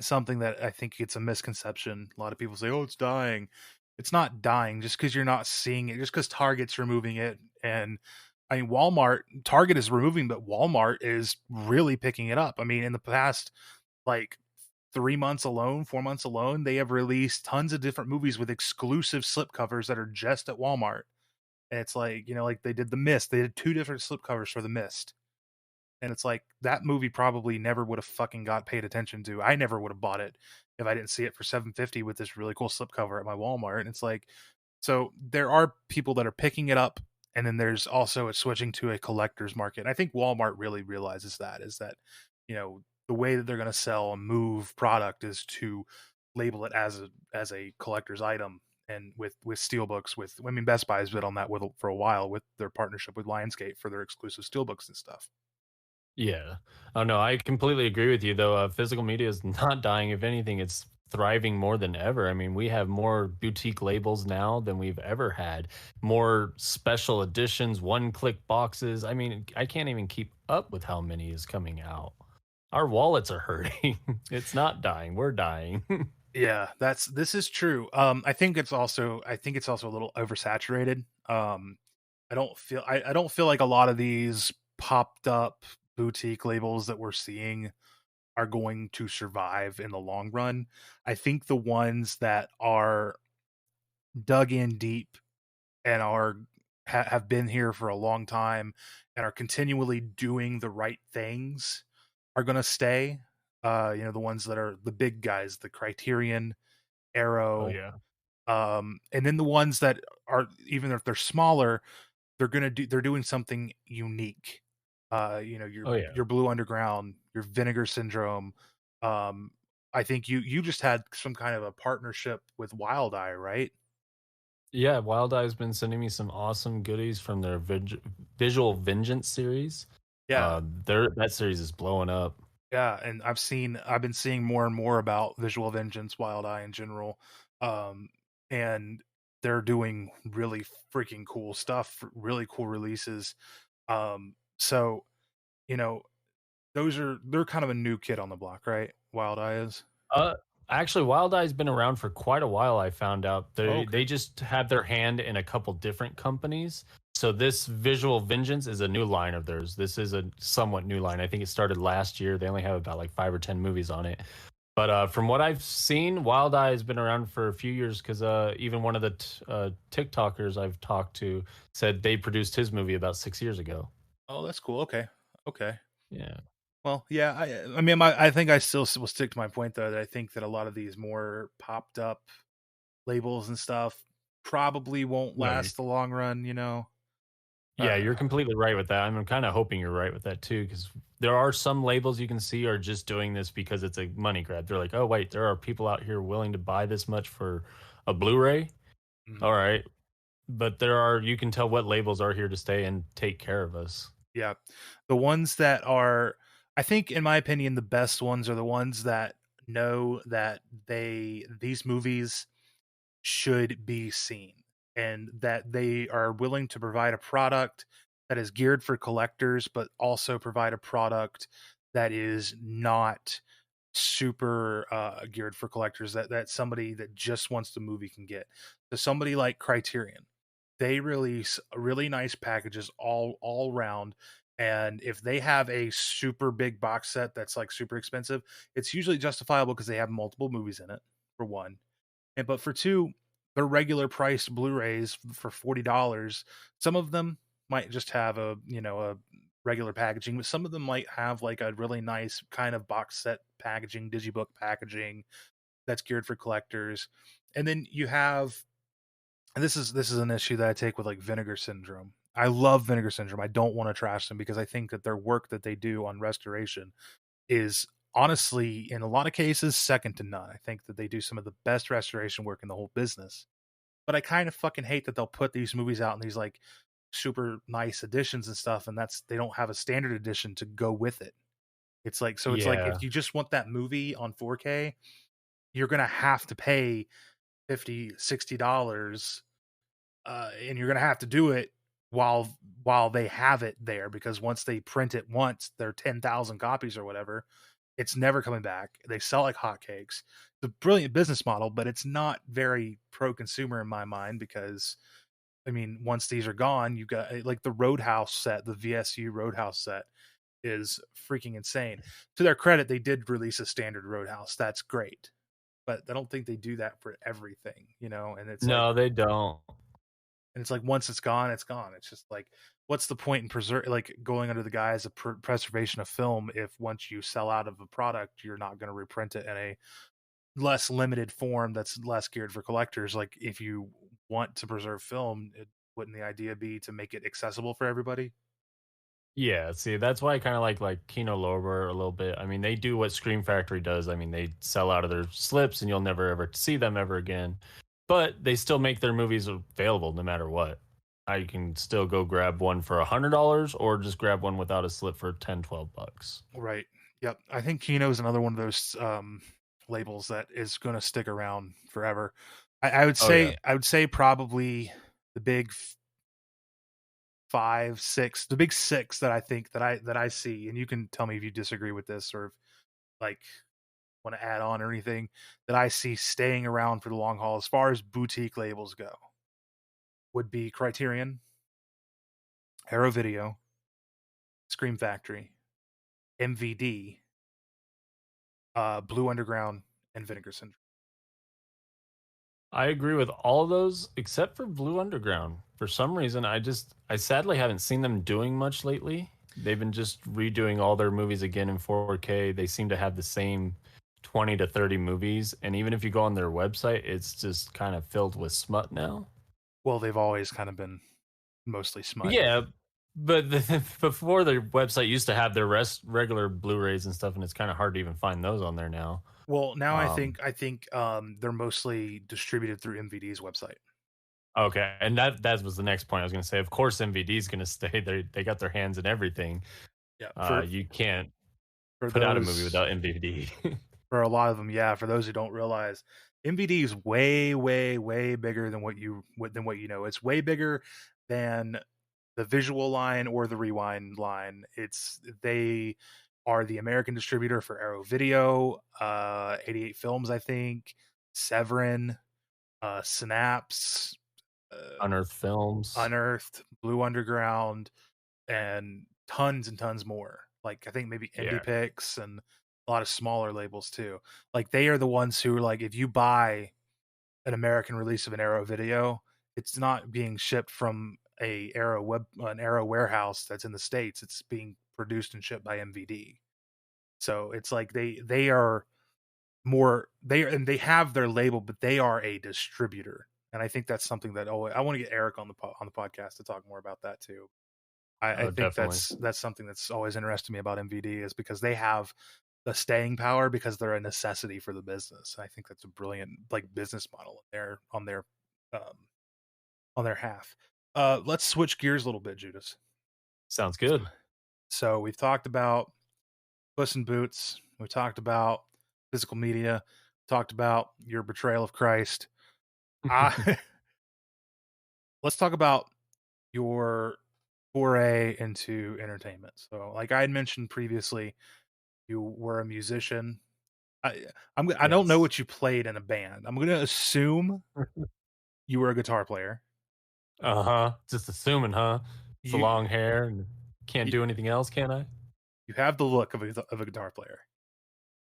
Speaker 1: something that I think it's a misconception. A lot of people say, "Oh, it's dying." It's not dying just because you're not seeing it, just because Target's removing it. And I mean, Target is removing, but Walmart is really picking it up. I mean, in the past, like 3 months alone, 4 months alone, they have released tons of different movies with exclusive slipcovers that are just at Walmart. And it's like, like they did The Mist. They did two different slipcovers for The Mist. And it's like that movie probably never would have fucking got paid attention to. I never would have bought it if I didn't see it for 750 with this really cool slipcover at my Walmart. And it's like, so there are people that are picking it up, and then there's also it's switching to a collector's market. And I think Walmart really realizes that is that, the way that they're going to sell and move product is to label it as a collector's item. And with steelbooks, I mean, Best Buy has been on that for a while with their partnership with Lionsgate for their exclusive steelbooks and stuff.
Speaker 2: Yeah. Oh no, I completely agree with you though. Physical media is not dying. If anything, it's thriving more than ever. I mean, we have more boutique labels now than we've ever had. More special editions, one-click boxes. I mean, I can't even keep up with how many is coming out. Our wallets are hurting. It's not dying. We're dying.
Speaker 1: Yeah, this is true. I think it's also a little oversaturated. I don't feel like a lot of these popped up boutique labels that we're seeing are going to survive in the long run. I think the ones that are dug in deep and have been here for a long time and are continually doing the right things are going to stay. The ones that are the big guys, the Criterion,
Speaker 2: Oh
Speaker 1: Arrow,
Speaker 2: yeah.
Speaker 1: and then the ones that are, even if they're smaller, they're doing something unique.
Speaker 2: Oh yeah.
Speaker 1: Your Blue Underground, your Vinegar Syndrome. Um, I think you just had some kind of a partnership with Wild Eye, right?
Speaker 2: Yeah, Wild Eye's been sending me some awesome goodies from their Visual Vengeance series.
Speaker 1: Yeah,
Speaker 2: That series is blowing up.
Speaker 1: yeah, and I've been seeing more and more about Visual Vengeance, Wild Eye in general, and they're doing really freaking cool stuff, really cool releases. So you know, they're kind of a new kid on the block, right? Wild Eye is.
Speaker 2: Uh, Actually, Wild Eye's been around for quite a while. I found out
Speaker 1: Oh,
Speaker 2: they
Speaker 1: okay.
Speaker 2: just have their hand in a couple different companies. So this Visual Vengeance is a new line of theirs. This is a somewhat new line. I think it started last year. They only have about like 5 or 10 movies on it. But from what I've seen, Wild Eye has been around for a few years because even one of the TikTokers I've talked to said they produced his movie about 6 years ago.
Speaker 1: Oh, that's cool. Okay, okay.
Speaker 2: Yeah.
Speaker 1: Well, yeah. I mean, I think I still will stick to my point though that I think that a lot of these more popped up labels and stuff probably won't
Speaker 2: No,
Speaker 1: last the long run.
Speaker 2: yeah,
Speaker 1: Uh,
Speaker 2: you're completely right with that. I'm kind of hoping you're right with that too, because there are some labels you can see are just doing this because it's a money grab. They're like, oh wait, there are people out here willing to buy this much for a Blu-ray.
Speaker 1: mhm.
Speaker 2: All right, but you can tell what labels are here to stay and take care of us.
Speaker 1: Yeah, the ones that are, I think, in my opinion, the best ones are the ones that know that these movies should be seen and that they are willing to provide a product that is geared for collectors but also provide a product that is not super geared for collectors, that somebody that just wants the movie can get. So somebody like Criterion, they release really nice packages all round, and if they have a super big box set that's like super expensive, it's usually justifiable because they have multiple movies in it, for one. And but for two, their regular priced Blu-rays for $40. Some of them might just have a, a regular packaging, but some of them might have like a really nice kind of box set packaging, digibook packaging that's geared for collectors. And then you have, and this is an issue that I take with like Vinegar Syndrome. I love Vinegar Syndrome. I don't want to trash them because I think that their work that they do on restoration is honestly, in a lot of cases, second to none. I think that they do some of the best restoration work in the whole business. But I kind of fucking hate that they'll put these movies out in these like super nice editions and stuff, and they don't have a standard edition to go with it. It's like
Speaker 2: Yeah.
Speaker 1: if you just want that movie on 4K, you're gonna have to pay 50, $60, and you're gonna have to do it while they have it there, because once they print it once, they're 10,000 copies or whatever. It's never coming back. They sell like hotcakes. It's a brilliant business model, but it's not very pro consumer in my mind because I mean, once these are gone, you got like the Roadhouse set, the VSU Roadhouse set is freaking insane. To their credit, they did release a standard Roadhouse. That's great. But I don't think they do that for everything, and
Speaker 2: No, they don't.
Speaker 1: it's like once it's gone, it's gone. It's just like what's the point in going under the guise of preservation of film if once you sell out of a product, you're not going to reprint it in a less limited form that's less geared for collectors. Like if you want to preserve film, wouldn't the idea be to make it accessible for everybody?
Speaker 2: Yeah, see, that's why I kind of like Kino Lorber a little bit. I mean, they do what Scream Factory does. I mean, they sell out of their slips, and you'll never ever see them ever again. But they still make their movies available no matter what. I can still go grab one for $100, or just grab one without a slip for 10, $12.
Speaker 1: Right. Yep. I think Kino is another one of those labels that is going to stick around forever. I would
Speaker 2: Oh yeah,
Speaker 1: say probably the big five, six, the big six that I think that I see, and you can tell me if you disagree with this or if like want to add on or anything that I see staying around for the long haul as far as boutique labels go would be Criterion, Arrow Video, Scream Factory, MVD, Blue Underground, and Vinegar Syndrome.
Speaker 2: I agree with all of those except for Blue Underground. For some reason, I sadly haven't seen them doing much lately. They've been just redoing all their movies again in 4K. They seem to have the same 20 to 30 movies, and even if you go on their website, it's just kind of filled with smut now.
Speaker 1: Well, they've always kind of been mostly smut.
Speaker 2: Yeah, but before their website used to have their regular Blu-rays and stuff, and it's kind of hard to even find those on there now.
Speaker 1: Well, now
Speaker 2: Um,
Speaker 1: I think they're mostly distributed through MVD's website.
Speaker 2: okay, and that was the next point I was going to say. Of course, MVD is going to stay. They got their hands in everything.
Speaker 1: Yeah,
Speaker 2: You can't
Speaker 1: for
Speaker 2: put out a movie
Speaker 1: those
Speaker 2: without MVD.
Speaker 1: for a lot of them, yeah. For those who don't realize, MVD is way, way, way bigger than what you know. It's way bigger than the visual line or the rewind line. They are the American distributor for Arrow Video, 88 Films, I think, Severin, Synapse, uh,
Speaker 2: Unearthed Films.
Speaker 1: Unearthed, Blue Underground, and tons more. Like I think maybe Indie
Speaker 2: Yeah.
Speaker 1: Picks and a lot of smaller labels too. Like they are the ones who like if you buy an American release of an Arrow Video, it's not being shipped from an Arrow warehouse that's in the States. It's being produced and shipped by MVD. So it's like they are and they have their label, but they are a distributor. And I think that's something that I want to get Eric on on the podcast to talk more about that too. I
Speaker 2: Oh,
Speaker 1: think
Speaker 2: definitely.
Speaker 1: that's something that's always interested me about MVD is because they have the staying power because they're a necessity for the business. I think that's a brilliant like business model um, on their half. Let's switch gears a little bit, Judas.
Speaker 2: Sounds good.
Speaker 1: So we've talked about Puss in Boots. We talked about physical media. Talked about your betrayal of Christ. I let's talk about your foray into entertainment. So, like I had mentioned previously, you were a musician. I don't know
Speaker 2: Yes.
Speaker 1: what you played in a band. I'm going to assume you were a guitar player.
Speaker 2: Uh-huh. Just assuming, huh? It's the
Speaker 1: You
Speaker 2: long hair and can't
Speaker 1: you,
Speaker 2: do anything else, can I?
Speaker 1: you have the look of a guitar player.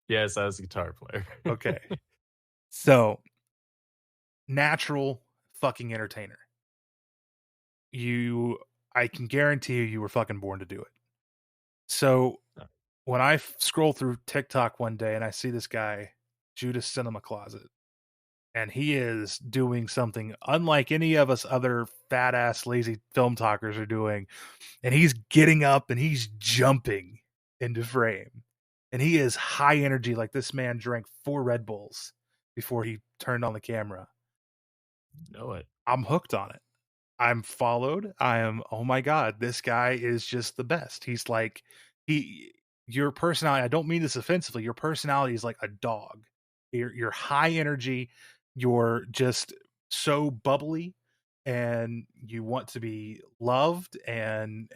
Speaker 2: Yes, I was a guitar player.
Speaker 1: Okay. So, natural fucking entertainer. You I can guarantee you were fucking born to do it. So when I scroll through TikTok one day and I see this guy, JudasCinemaCloset, and he is doing something unlike any of us other fat ass lazy film talkers are doing, and he's getting up and he's jumping into frame, and he is high energy like this man drank 4 Red Bulls before he turned on the camera.
Speaker 2: Know it.
Speaker 1: I'm hooked on it. I'm followed. I am, oh my God, this guy is just the best. He's like, he, your personality, I don't mean this offensively, your personality is like a dog. You're high energy, you're just so bubbly, and you want to be loved and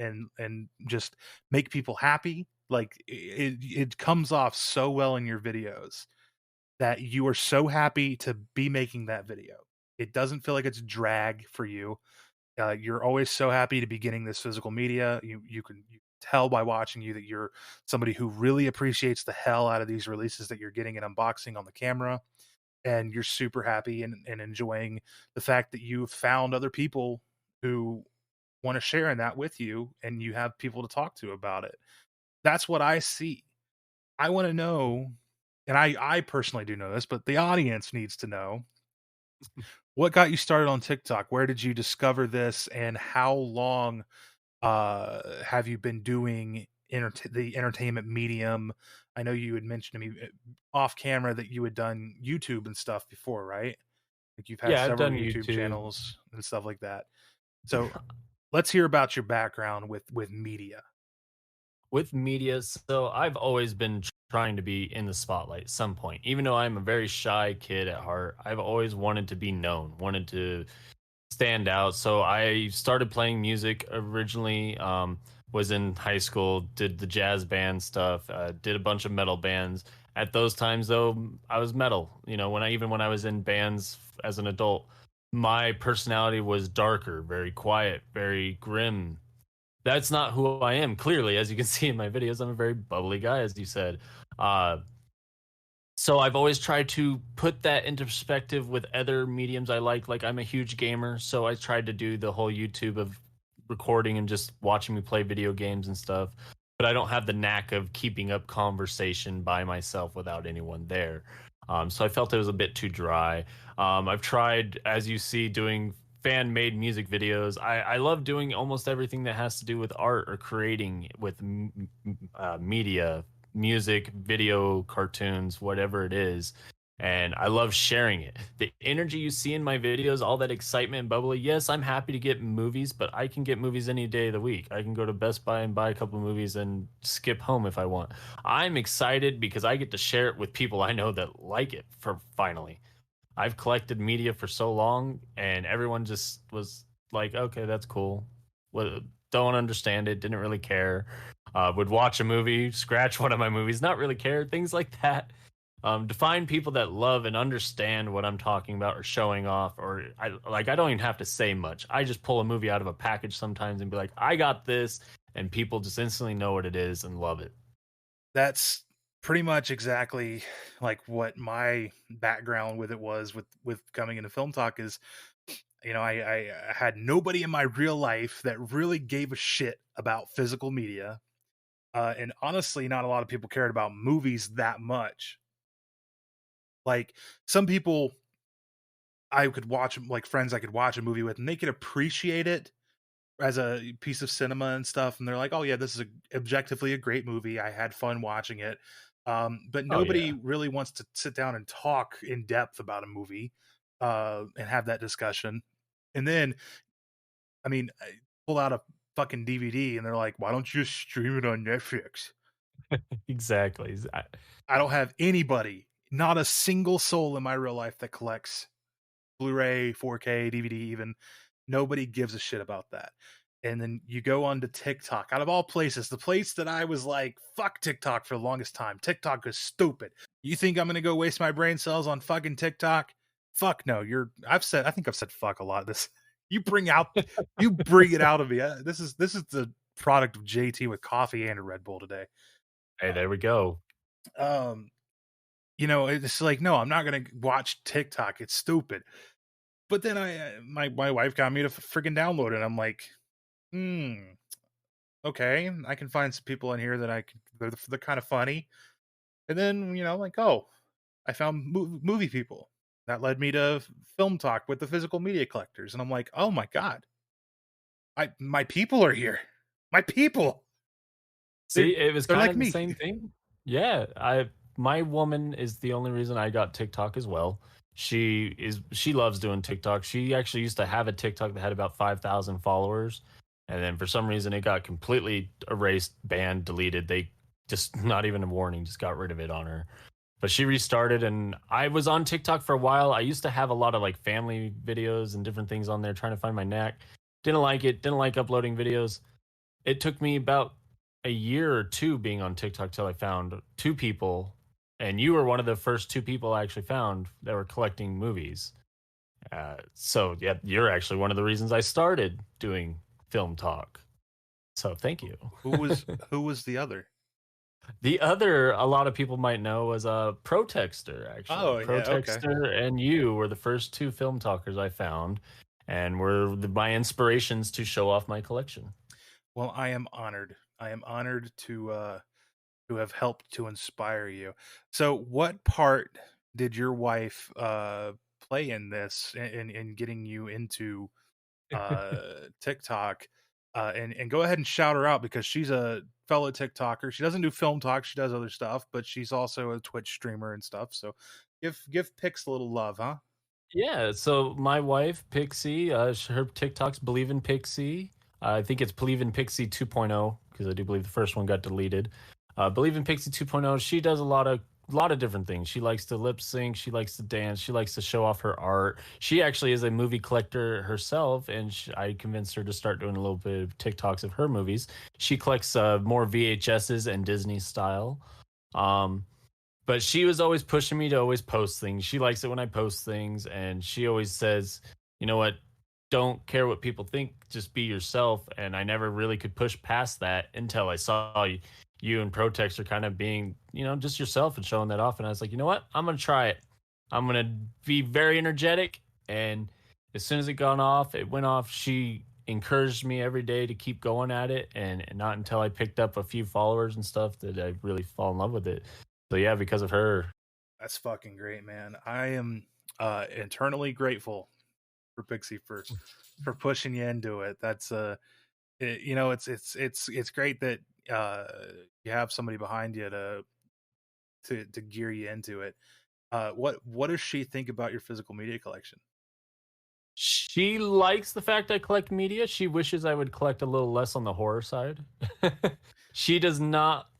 Speaker 1: just make people happy. Like it comes off so well in your videos that you are so happy to be making that video. It doesn't feel like it's drag for you. You're always so happy to be getting this physical media. You tell by watching you that you're somebody who really appreciates the hell out of these releases that you're getting an unboxing on the camera, and you're super happy and enjoying the fact that you've found other people who want to share in that with you, and you have people to talk to about it. That's what I see. I want to know, and I personally do know this, but the audience needs to know what got you started on TikTok. Where did you discover this, and how long have you been doing the entertainment medium? I know you had mentioned to me off camera that you had done YouTube and stuff before, right? Like you've had
Speaker 2: Yeah, I've
Speaker 1: several
Speaker 2: done
Speaker 1: YouTube
Speaker 2: YouTube.
Speaker 1: channels and stuff like that. So let's hear about your background with media.
Speaker 2: With media, so I've always been trying to be in the spotlight at some point. Even though I'm a very shy kid at heart, I've always wanted to be known, wanted to stand out. So I started playing music originally. Was in high school, did the jazz band stuff, did a bunch of metal bands. At those times, though, I was metal. You know, when I was in bands as an adult, my personality was darker, very quiet, very grim. That's not who I am. Clearly, as you can see in my videos, I'm a very bubbly guy, as you said. Uh, so I've always tried to put that into perspective with other mediums I like. Like I'm a huge gamer, so I tried to do the whole YouTube of recording and just watching me play video games and stuff. But I don't have the knack of keeping up conversation by myself without anyone there. So I felt it was a bit too dry. I've tried, as you see, doing fan made music videos. I love doing almost everything that has to do with art or creating with media, music, video, cartoons, whatever it is. And I love sharing it. The energy you see in my videos, all that excitement and bubbly. Yes, I'm happy to get movies, but I can get movies any day of the week. I can go to Best Buy and buy a couple of movies and skip home if I want. I'm excited because I get to share it with people I know that like it for finally. I've collected media for so long, and everyone just was like, "Okay, that's cool." Well, don't understand it. Didn't really care. Would watch a movie, scratch one of my movies, not really care. Things like that. To find people that love and understand what I'm talking about or showing off, or I don't even have to say much. I just pull a movie out of a package sometimes and be like, "I got this," and people just instantly know what it is and love it.
Speaker 1: That's pretty much exactly like what my background with it was with coming into film talk is, I had nobody in my real life that really gave a shit about physical media. And honestly, not a lot of people cared about movies that much. Like some people I could watch, like friends I could watch a movie with, and they could appreciate it as a piece of cinema and stuff, and they're like, "Oh yeah, this is objectively a great movie. I had fun watching it." But
Speaker 2: Oh
Speaker 1: nobody
Speaker 2: yeah.
Speaker 1: really wants to sit down and talk in depth about a movie and have that discussion. And then, I mean, I pull out a fucking DVD, and they're like, "Why don't you just stream it on Netflix?"
Speaker 2: Exactly.
Speaker 1: I don't have anybody, not a single soul in my real life that collects Blu-ray, 4K, DVD even. Nobody gives a shit about that. And then you go on to TikTok. Out of all places, the place that I was like, fuck TikTok for the longest time. TikTok is stupid. You think I'm gonna go waste my brain cells on fucking TikTok? Fuck no. I think I've said fuck a lot. This you bring out you bring it out of me. This is the product of JT with coffee and a Red Bull today.
Speaker 2: Hey, there we go.
Speaker 1: Um, it's like, no, I'm not gonna watch TikTok. It's stupid. But then my wife got me to freaking download it. I'm like, okay, I can find some people in here that they're kind of funny. And then like, oh, I found movie people. That led me to Film Talk with the physical media collectors, and I'm like, oh my god, my people are here. My people.
Speaker 2: See, it was
Speaker 1: They're
Speaker 2: kind
Speaker 1: like
Speaker 2: of the
Speaker 1: me.
Speaker 2: same thing. Yeah, my woman is the only reason I got TikTok as well. She loves doing TikTok. She actually used to have a TikTok that had about 5,000 followers, and then for some reason it got completely erased, banned, deleted. They just not even a warning, just got rid of it on her. But she restarted, and I was on TikTok for a while. I used to have a lot of like family videos and different things on there, trying to find my knack. Didn't like it. Didn't like uploading videos. It took me about a year or two being on TikTok till I found two people, and you were one of the first two people I actually found that were collecting movies. So yeah, you're actually one of the reasons I started doing Film Talk. So thank you.
Speaker 1: Who was the other?
Speaker 2: The other, a lot of people might know, was a Protexter. Actually,
Speaker 1: Oh yeah, okay.
Speaker 2: Protexter and you were the first two film talkers I found, and were my inspirations to show off my collection.
Speaker 1: Well, I am honored. I am honored to have helped to inspire you. So, what part did your wife play in this in getting you into TikTok? And go ahead and shout her out because she's a fellow TikToker. She doesn't do film talk; she does other stuff, but she's also a Twitch streamer and stuff. So, give Pix a little love, huh?
Speaker 2: Yeah, so my wife, Pixie, her TikTok's Believe in Pixie. I think it's Believe in Pixie 2.0 because I do believe the first one got deleted. Believe in Pixie 2.0, she does a lot of different things. She likes to lip sync, she likes to dance, she likes to show off her art. She actually is a movie collector herself, and I convinced her to start doing a little bit of TikToks of her movies. She collects more VHSs and Disney style. Um, but she was always pushing me to always post things. She likes it when I post things, and she always says, "You know what? Don't care what people think. Just be yourself." And I never really could push past that until I saw you and Protex are kind of being, just yourself and showing that off. And I was like, you know what? I'm gonna try it. I'm gonna be very energetic. And as soon as it went off. She encouraged me every day to keep going at it, and not until I picked up a few followers and stuff did I really fall in love with it. So yeah, because of her.
Speaker 1: That's fucking great, man. I am internally grateful for Pixie for pushing you into it. That's it's great that you have somebody behind you to gear you into it. What does she think about your physical media collection?
Speaker 2: She likes the fact I collect media. She wishes I would collect a little less on the horror side. She does not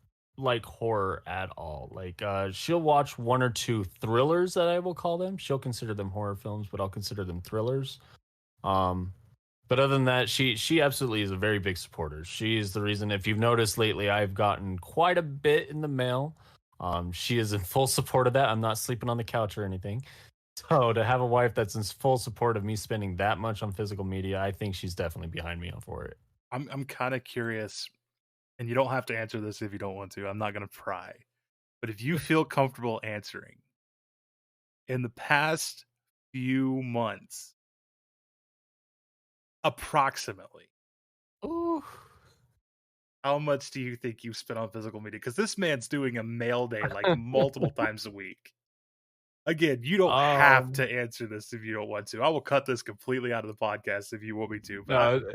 Speaker 2: like horror at all. Like she'll watch one or two thrillers that I will call them. She'll consider them horror films, but I'll consider them thrillers. Um but other than that, she absolutely is a very big supporter. She is the reason, if you've noticed lately, I've gotten quite a bit in the mail. She is in full support of that. I'm not sleeping on the couch or anything. So to have a wife that's in full support of me spending that much on physical media, I think she's definitely behind me for it.
Speaker 1: I'm kind of curious, and you don't have to answer this if you don't want to. I'm not going to pry, but if you feel comfortable answering, in the past few months, approximately,
Speaker 2: Ooh.
Speaker 1: how much do you think you've spent on physical media? Because this man's doing a mail day like multiple times a week. Again, you don't have
Speaker 2: Um,
Speaker 1: to answer this if you don't want to. I will cut this completely out of the podcast if you want me to. But
Speaker 2: no,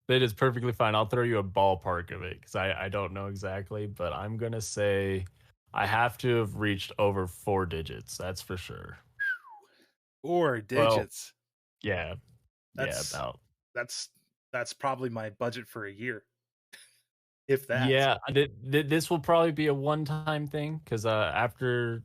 Speaker 2: it is perfectly fine. I'll throw you a ballpark of it because I don't know exactly, but I'm gonna say I have to have reached over 4 digits. That's for sure.
Speaker 1: 4 digits.
Speaker 2: Yeah, yeah,
Speaker 1: That's
Speaker 2: about.
Speaker 1: that's that's probably my budget for a year, if that.
Speaker 2: Yeah, this will probably be a one-time thing because after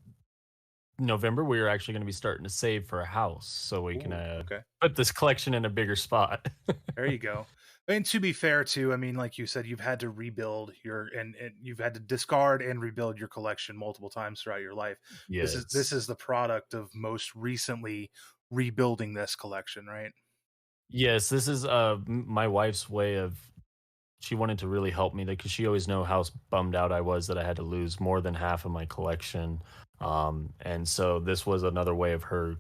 Speaker 2: November, we are actually going to be starting to save for a house so we can
Speaker 1: Ooh, okay.
Speaker 2: put this collection in a bigger spot.
Speaker 1: There you go. And to be fair, too, I mean, like you said, you've had to rebuild and you've had to discard and rebuild your collection multiple times throughout your life. This
Speaker 2: Yes.
Speaker 1: is the product of most recently rebuilding this collection, right?
Speaker 2: Yes, this is my wife's way of, she wanted to really help me because she always know how bummed out I was that I had to lose more than half of my collection. And so this was another way of her,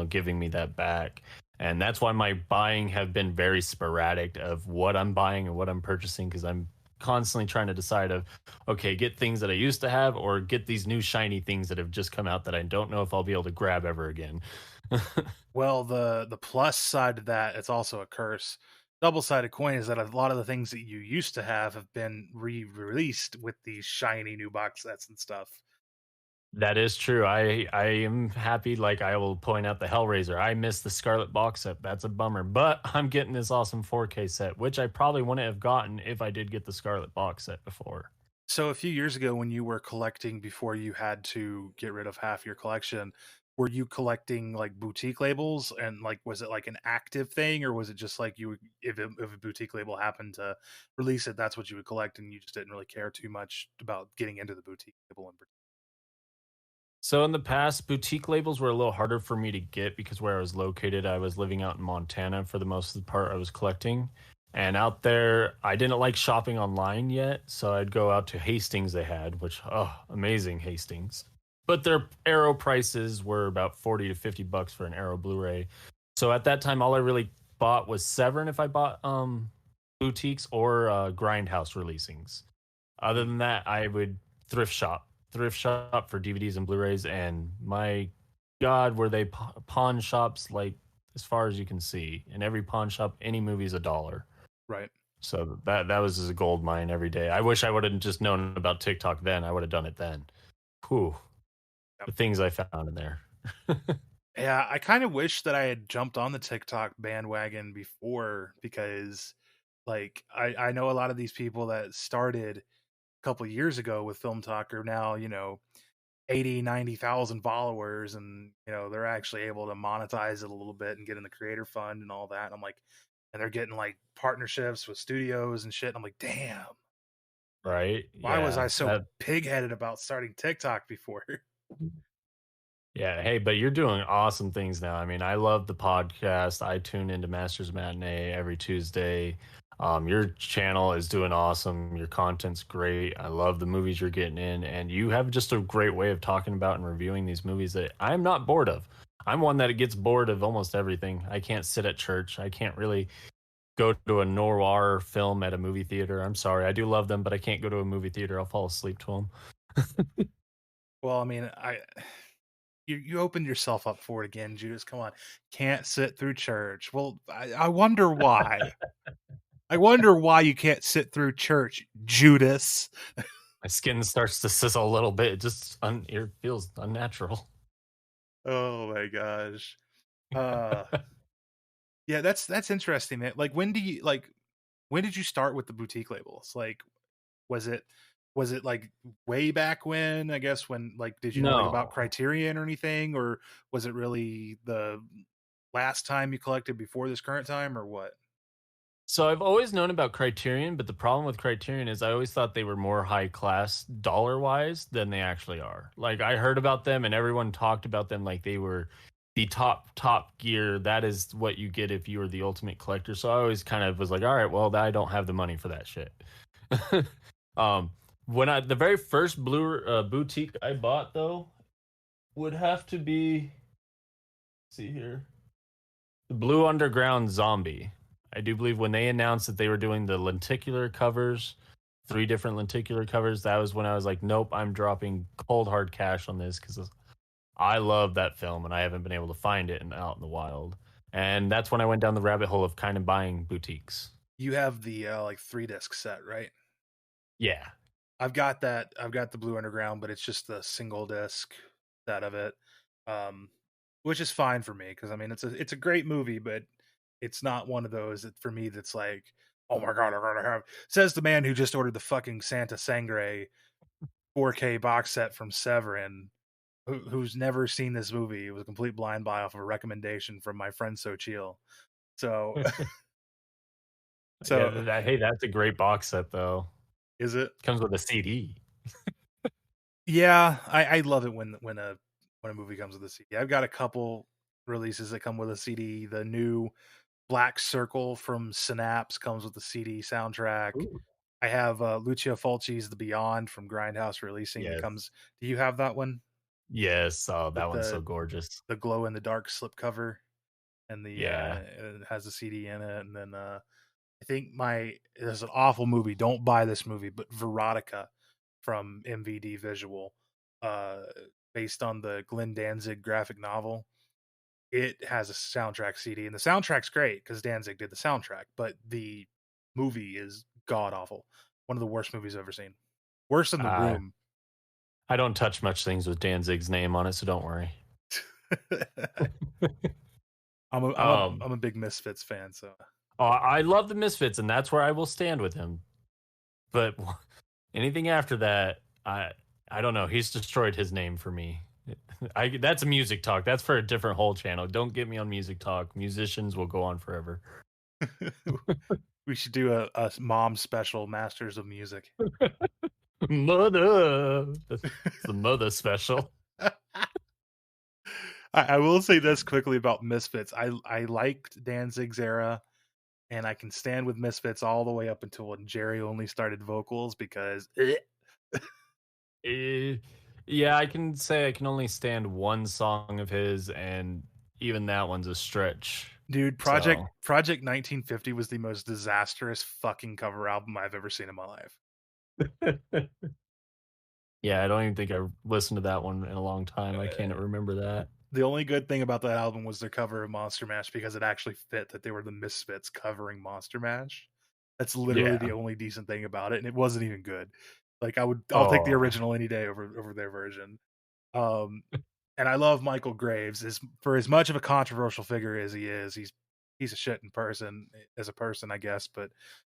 Speaker 2: giving me that back. And that's why my buying have been very sporadic of what I'm buying and what I'm purchasing, because I'm constantly trying to decide of, okay, get things that I used to have or get these new shiny things that have just come out that I don't know if I'll be able to grab ever again.
Speaker 1: Well, the plus side to that, it's also a curse. Double-sided coin is that a lot of the things that you used to have been re-released with these shiny new box sets and stuff.
Speaker 2: That is true. I am happy. Like, I will point out the Hellraiser. I missed the Scarlet box set. That's a bummer. But I'm getting this awesome 4K set, which I probably wouldn't have gotten if I did get the Scarlet box set before.
Speaker 1: So a few years ago when you were collecting before you had to get rid of half your collection, were you collecting like boutique labels and like was it like an active thing or was it just like you would if a boutique label happened to release it, that's what you would collect and you just didn't really care too much about getting into the boutique label in particular?
Speaker 2: So in the past, boutique labels were a little harder for me to get because where I was located, I was living out in Montana for the most of the part I was collecting. And out there, I didn't like shopping online yet, so I'd go out to Hastings they had, which amazing Hastings. But their Arrow prices were about 40 to 50 bucks for an Arrow Blu-ray. So at that time all I really bought was Severin if I bought boutiques or Grindhouse releasings. Other than that, I would thrift shop for DVDs and Blu-rays, and my God, were they pawn shops like as far as you can see. In every pawn shop, any movie is $1.
Speaker 1: Right.
Speaker 2: So that was just a gold mine every day. I wish I would have just known about TikTok then. I would have done it then. Whew,
Speaker 1: Yep.
Speaker 2: the things I found in there.
Speaker 1: Yeah, I kind of wish that I had jumped on the TikTok bandwagon before because like I know a lot of these people that started a couple years ago with Film Talk are now, 80, 90,000 followers and, they're actually able to monetize it a little bit and get in the creator fund and all that. And I'm like, and they're getting like partnerships with studios and shit. And I'm like, damn,
Speaker 2: Right?
Speaker 1: why was I
Speaker 2: Yeah.
Speaker 1: so pig-headed about starting TikTok before?
Speaker 2: Yeah, hey, but you're doing awesome things now. I mean, I love the podcast. I tune into Masters Matinee every Tuesday. Your channel is doing awesome. Your content's great. I love the movies you're getting in, and you have just a great way of talking about and reviewing these movies that I'm not bored of. I'm one that gets bored of almost everything. I can't sit at church. I can't really go to a noir film at a movie theater. I'm sorry. I do love them, but I can't go to a movie theater. I'll fall asleep to them.
Speaker 1: Well, I mean, you opened yourself up for it again, Judas. Come on, can't sit through church. Well, I wonder why. I wonder why you can't sit through church, Judas.
Speaker 2: My skin starts to sizzle a little bit. It just it feels unnatural.
Speaker 1: Oh my gosh. Uh yeah, that's interesting, man. Like when did you start with the boutique labels? Like was it was it like way back when, I guess when like did you know like about
Speaker 2: No.
Speaker 1: Criterion or anything or was it really the last time you collected before this current time or what?
Speaker 2: So I've always known about Criterion, but the problem with Criterion is I always thought they were more high class dollar wise than they actually are. Like I heard about them and everyone talked about them like they were the top gear. That is what you get if you were the ultimate collector. So I always kind of was like, all right, well, I don't have the money for that shit. um, when the very first blue boutique I bought though would have to be, let's see here, the Blue Underground Zombie. I do believe when they announced that they were doing the lenticular covers, 3 different lenticular covers, that was when I was like, nope, I'm dropping cold hard cash on this because I love that film and I haven't been able to find it out in the wild. And that's when I went down the rabbit hole of kind of buying boutiques.
Speaker 1: You have the like 3 disc set, right?
Speaker 2: Yeah.
Speaker 1: I've got that. I've got the Blue Underground, but it's just the single disc set of it, um, which is fine for me because I mean it's a great movie, but it's not one of those that for me that's like, oh my god, I gotta have. Says the man who just ordered the fucking Santa Sangre 4K box set from Severin, who's never seen this movie. It was a complete blind buy off of a recommendation from my friend Sochil. So,
Speaker 2: Yeah,
Speaker 1: so
Speaker 2: hey, that's a great box set though.
Speaker 1: is it?
Speaker 2: Comes with a CD.
Speaker 1: Yeah, I love it when a movie comes with a CD. I've got a couple releases that come with a CD. The new Black Circle from Synapse comes with the CD soundtrack.
Speaker 2: Ooh.
Speaker 1: I have Lucio Fulci's The Beyond from Grindhouse releasing that
Speaker 2: Yes.
Speaker 1: comes. Do you have that one?
Speaker 2: Yes. Oh,
Speaker 1: with
Speaker 2: that one's so gorgeous.
Speaker 1: the glow in the dark slipcover, and
Speaker 2: Yeah.
Speaker 1: it has a CD in it, and then I think there's an awful movie. Don't buy this movie, but Veronica from MVD Visual, uh, based on the Glenn Danzig graphic novel. It has a soundtrack CD, and the soundtrack's great because Danzig did the soundtrack, but the movie is god awful. One of the worst movies I've ever seen. Worse than The
Speaker 2: I
Speaker 1: Room.
Speaker 2: I don't touch much things with Danzig's name on it, so don't worry. um,
Speaker 1: I'm a big Misfits fan, so
Speaker 2: I love the Misfits, and that's where I will stand with him. But anything after that, I don't know. He's destroyed his name for me. That's a music talk. That's for a different whole channel. Don't get me on music talk. Musicians will go on forever.
Speaker 1: we should do a mom special, Masters of Music.
Speaker 2: Mother, that's the mother special.
Speaker 1: I will say this quickly about Misfits. I liked Danzig's era, and I can stand with Misfits all the way up until when Jerry only started vocals because
Speaker 2: Yeah, I can say I can only stand one song of his, and even that one's a stretch.
Speaker 1: dude,
Speaker 2: So
Speaker 1: Project 1950 was the most disastrous fucking cover album I've ever seen in my life.
Speaker 2: yeah, I don't even think I've listened to that one in a long time. I can't remember that.
Speaker 1: The only good thing about that album was their cover of Monster Mash because it actually fit that they were the Misfits covering Monster Mash. That's literally
Speaker 2: Yeah.
Speaker 1: the only decent thing about it, and it wasn't even good. Like I'll take the
Speaker 2: Oh,
Speaker 1: original any day over their version. Um, and I love Michael Graves. For as much of a controversial figure as he is, he's a shit in person as a person, I guess. But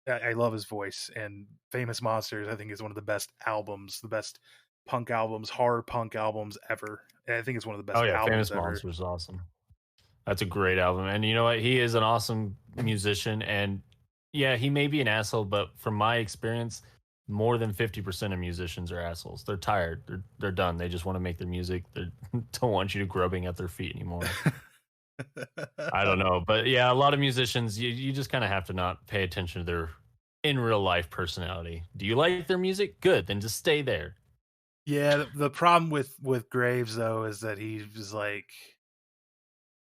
Speaker 1: I love his voice. And Famous Monsters, I think, is one of the best albums, the best punk albums, horror punk albums ever. And I think it's one of the
Speaker 2: oh
Speaker 1: best
Speaker 2: yeah,
Speaker 1: albums
Speaker 2: Famous
Speaker 1: ever.
Speaker 2: Monsters is awesome. That's a great album. And you know what? He is an awesome musician. And yeah, he may be an asshole, but from my experience, more than 50% of musicians are assholes. They're tired. They're done. They just want to make their music. They don't want you grubbing at their feet anymore. I don't know. But yeah, a lot of musicians, you just kind of have to not pay attention to their in real life personality. Do you like their music? Good. Then just stay there.
Speaker 1: Yeah, the problem with Graves though is that he was like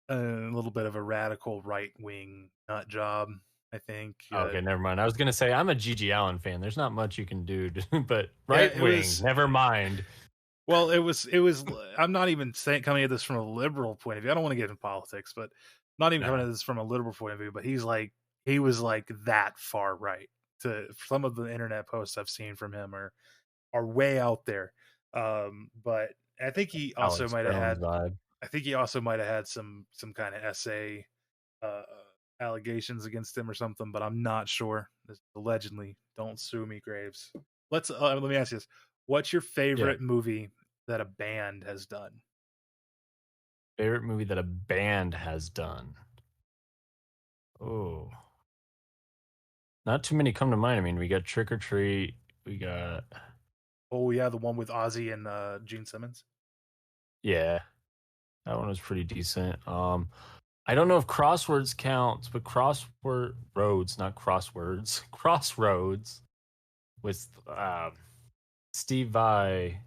Speaker 1: a little bit of a radical right wing nut job. I think.
Speaker 2: Okay, never mind. I was gonna say I'm a Gigi Allen fan. There's not much you can do, but
Speaker 1: Yeah,
Speaker 2: right wing, never mind.
Speaker 1: Well, it was. I'm not even saying coming at this from a liberal point of view. I don't want to get into politics, but not even coming
Speaker 2: No.
Speaker 1: at this from a liberal point of view. But he was like that far right. To some of the internet posts I've seen from him are way out there. But I think he also
Speaker 2: Alex
Speaker 1: might have
Speaker 2: Jones
Speaker 1: had.
Speaker 2: vibe.
Speaker 1: I think he also might have had some kind of essay uh, allegations against him or something. But I'm not sure. Allegedly, don't sue me, Graves. Let me ask you this: what's your
Speaker 2: Yeah.
Speaker 1: favorite movie that a band has done?
Speaker 2: Favorite movie that a band has done. Oh, not too many come to mind. I mean, we got Trick or Treat. We got
Speaker 1: Oh yeah, the one with Ozzy and Gene Simmons.
Speaker 2: yeah, that one was pretty decent. I don't know if Crosswords counts, but Crossword Roads, not Crosswords, Crossroads with Steve Vai.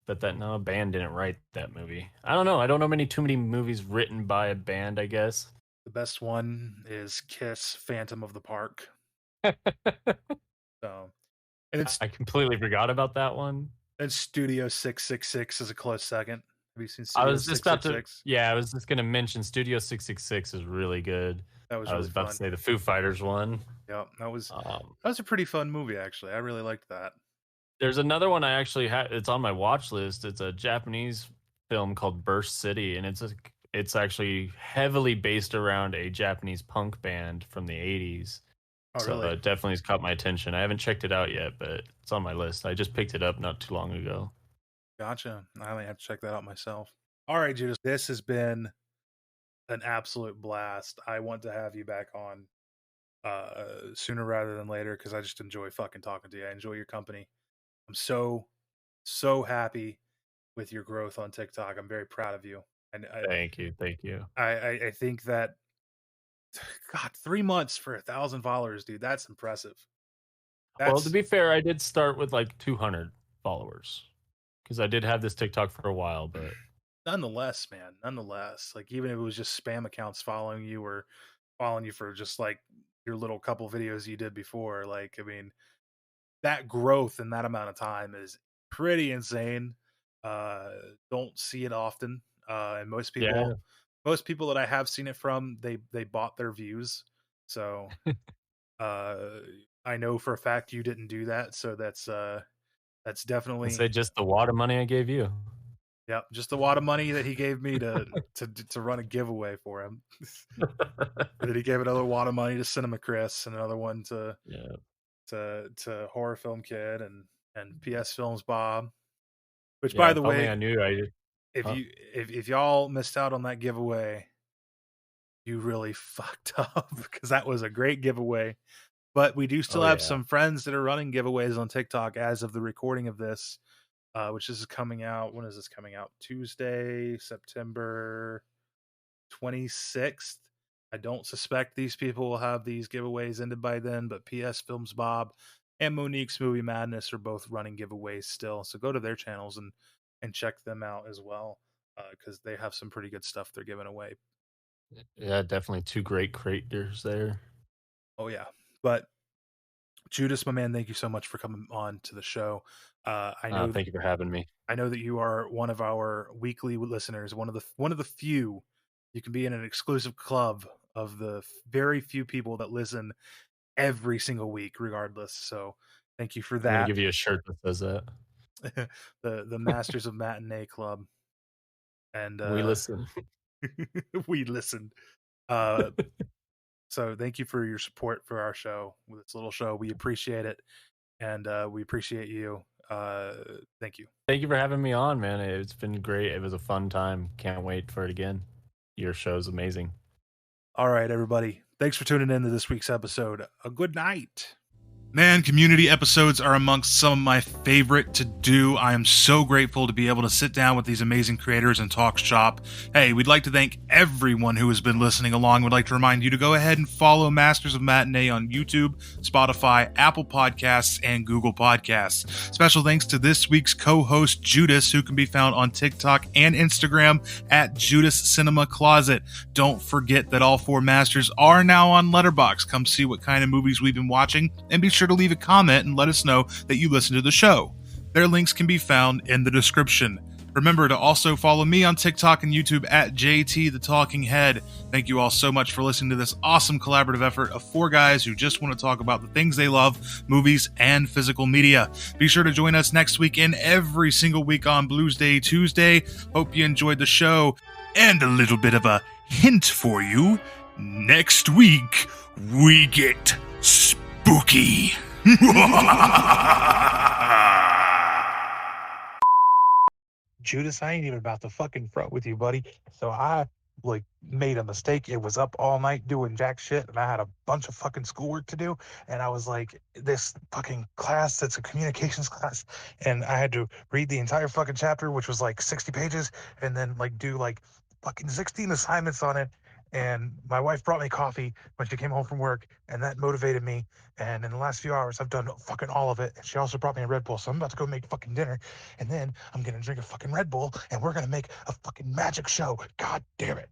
Speaker 2: But that no band didn't write that movie. I don't know. I don't know too many movies written by a band, I guess.
Speaker 1: The best one is Kiss, Phantom of the Park. So, and
Speaker 2: I completely forgot about that one.
Speaker 1: it's Studio 666 is a close second. Have you seen
Speaker 2: I
Speaker 1: Studio
Speaker 2: was just about to
Speaker 1: 666?
Speaker 2: yeah, I was just gonna mention Studio 666 is really good.
Speaker 1: That was
Speaker 2: I was
Speaker 1: really
Speaker 2: about to
Speaker 1: fun.
Speaker 2: say the Foo Fighters one.
Speaker 1: Yeah,
Speaker 2: Um,
Speaker 1: that was a pretty fun movie actually. I really liked that.
Speaker 2: there's another one I actually had. It's on my watch list. It's a Japanese film called Burst City, and it's actually heavily based around a Japanese punk band from the 80s.
Speaker 1: Oh
Speaker 2: So
Speaker 1: really?
Speaker 2: it definitely has caught my attention. I haven't checked it out yet, but it's on my list. I just picked it up not too long ago.
Speaker 1: Gotcha. I might have to check that out myself. All right, Judas. This has been an absolute blast. I want to have you back on sooner rather than later because I just enjoy fucking talking to you. I enjoy your company. I'm so happy with your growth on TikTok. I'm very proud of you. And
Speaker 2: Thank you, thank you.
Speaker 1: I think that God, 3 months for 1,000 followers, dude. That's impressive.
Speaker 2: Well, to
Speaker 1: That's
Speaker 2: be fair, I did start with like 200 followers because I did have this TikTok for a while, but
Speaker 1: Nonetheless, man, nonetheless, like even if it was just spam accounts following you or following you for just like your little couple videos you did before, like I mean, that growth in that amount of time is pretty insane. Uh, don't see it often. And
Speaker 2: yeah.
Speaker 1: most people that I have seen it from, they bought their views. So uh, I know for a fact you didn't do that. So that's
Speaker 2: And
Speaker 1: definitely
Speaker 2: say just the water money I gave you.
Speaker 1: yeah, just a lot of money that he gave me to run a giveaway for him. And then he gave another wad of money to Cinema Chris and another one
Speaker 2: Yeah.
Speaker 1: to Horror Film Kid and PS Films Bob. Which,
Speaker 2: Yeah,
Speaker 1: by
Speaker 2: if
Speaker 1: the
Speaker 2: only
Speaker 1: way,
Speaker 2: I knew I
Speaker 1: if
Speaker 2: huh?
Speaker 1: you if y'all missed out on that giveaway, you really fucked up because that was a great giveaway. But we do still
Speaker 2: Oh,
Speaker 1: have
Speaker 2: yeah.
Speaker 1: some friends that are running giveaways on TikTok as of the recording of this, which is coming out. When is this coming out? Tuesday, September 26th. I don't suspect these people will have these giveaways ended by then, but PS Films Bob and Monique's Movie Madness are both running giveaways still. So go to their channels and check them out as well because they have some pretty good stuff they're giving away.
Speaker 2: Yeah, definitely 2 great creators there.
Speaker 1: Oh yeah, but Judas, my man, thank you so much for coming on to the show.
Speaker 2: Thank you for having me.
Speaker 1: I know that you are one of our weekly listeners, one of the few. You can be in an exclusive club of the very few people that listen every single week, regardless. So thank you for
Speaker 2: I'm gonna
Speaker 1: that.
Speaker 2: give you a shirt that says that.
Speaker 1: The Masters of Matinee Club, and
Speaker 2: We listen.
Speaker 1: we listened. Uh, so thank you for your support for our show, with this little show. We appreciate it, and we appreciate you. Thank you.
Speaker 2: Thank you for having me on, man. It's been great. It was a fun time. Can't wait for it again. Your show's amazing.
Speaker 1: All right, everybody. Thanks for tuning in to this week's episode. A good night. Man, community episodes are amongst some of my favorite to do. I am so grateful to be able to sit down with these amazing creators and talk shop. Hey, we'd like to thank everyone who has been listening along. We'd like to remind you to go ahead and follow Masters of Matinee on YouTube, Spotify, Apple Podcasts, and Google Podcasts. Special thanks to this week's co-host, Judas, who can be found on TikTok and Instagram at JudasCinemaCloset. Don't forget that all 4 masters are now on Letterboxd. Come see what kind of movies we've been watching, and be sure to leave a comment and let us know that you listen to the show. Their links can be found in the description. Remember to also follow me on TikTok and YouTube at JT the Talking Head. Thank you all so much for listening to this awesome collaborative effort of 4 guys who just want to talk about the things they love, movies and physical media. Be sure to join us next week and every single week on Blues Day Tuesday. Hope you enjoyed the show. And a little bit of a hint for you. Next week, we get spooky.
Speaker 3: Judas, I ain't even about to fucking front with you, buddy. So I like made a mistake. It was up all night doing jack shit, and I had a bunch of fucking schoolwork to do. And I was like, this fucking class that's a communications class, and I had to read the entire fucking chapter, which was like 60 pages, and then like do like fucking 16 assignments on it. And my wife brought me coffee when she came home from work, and that motivated me. And in the last few hours, I've done fucking all of it. And she also brought me a Red Bull, so I'm about to go make fucking dinner. And then I'm gonna drink a fucking Red Bull, and we're gonna make a fucking magic show. God damn it.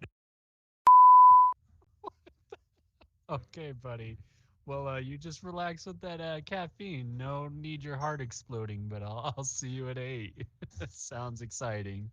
Speaker 4: Okay, buddy. Well, you just relax with that caffeine. No need your heart exploding, but I'll see you at 8. Sounds exciting.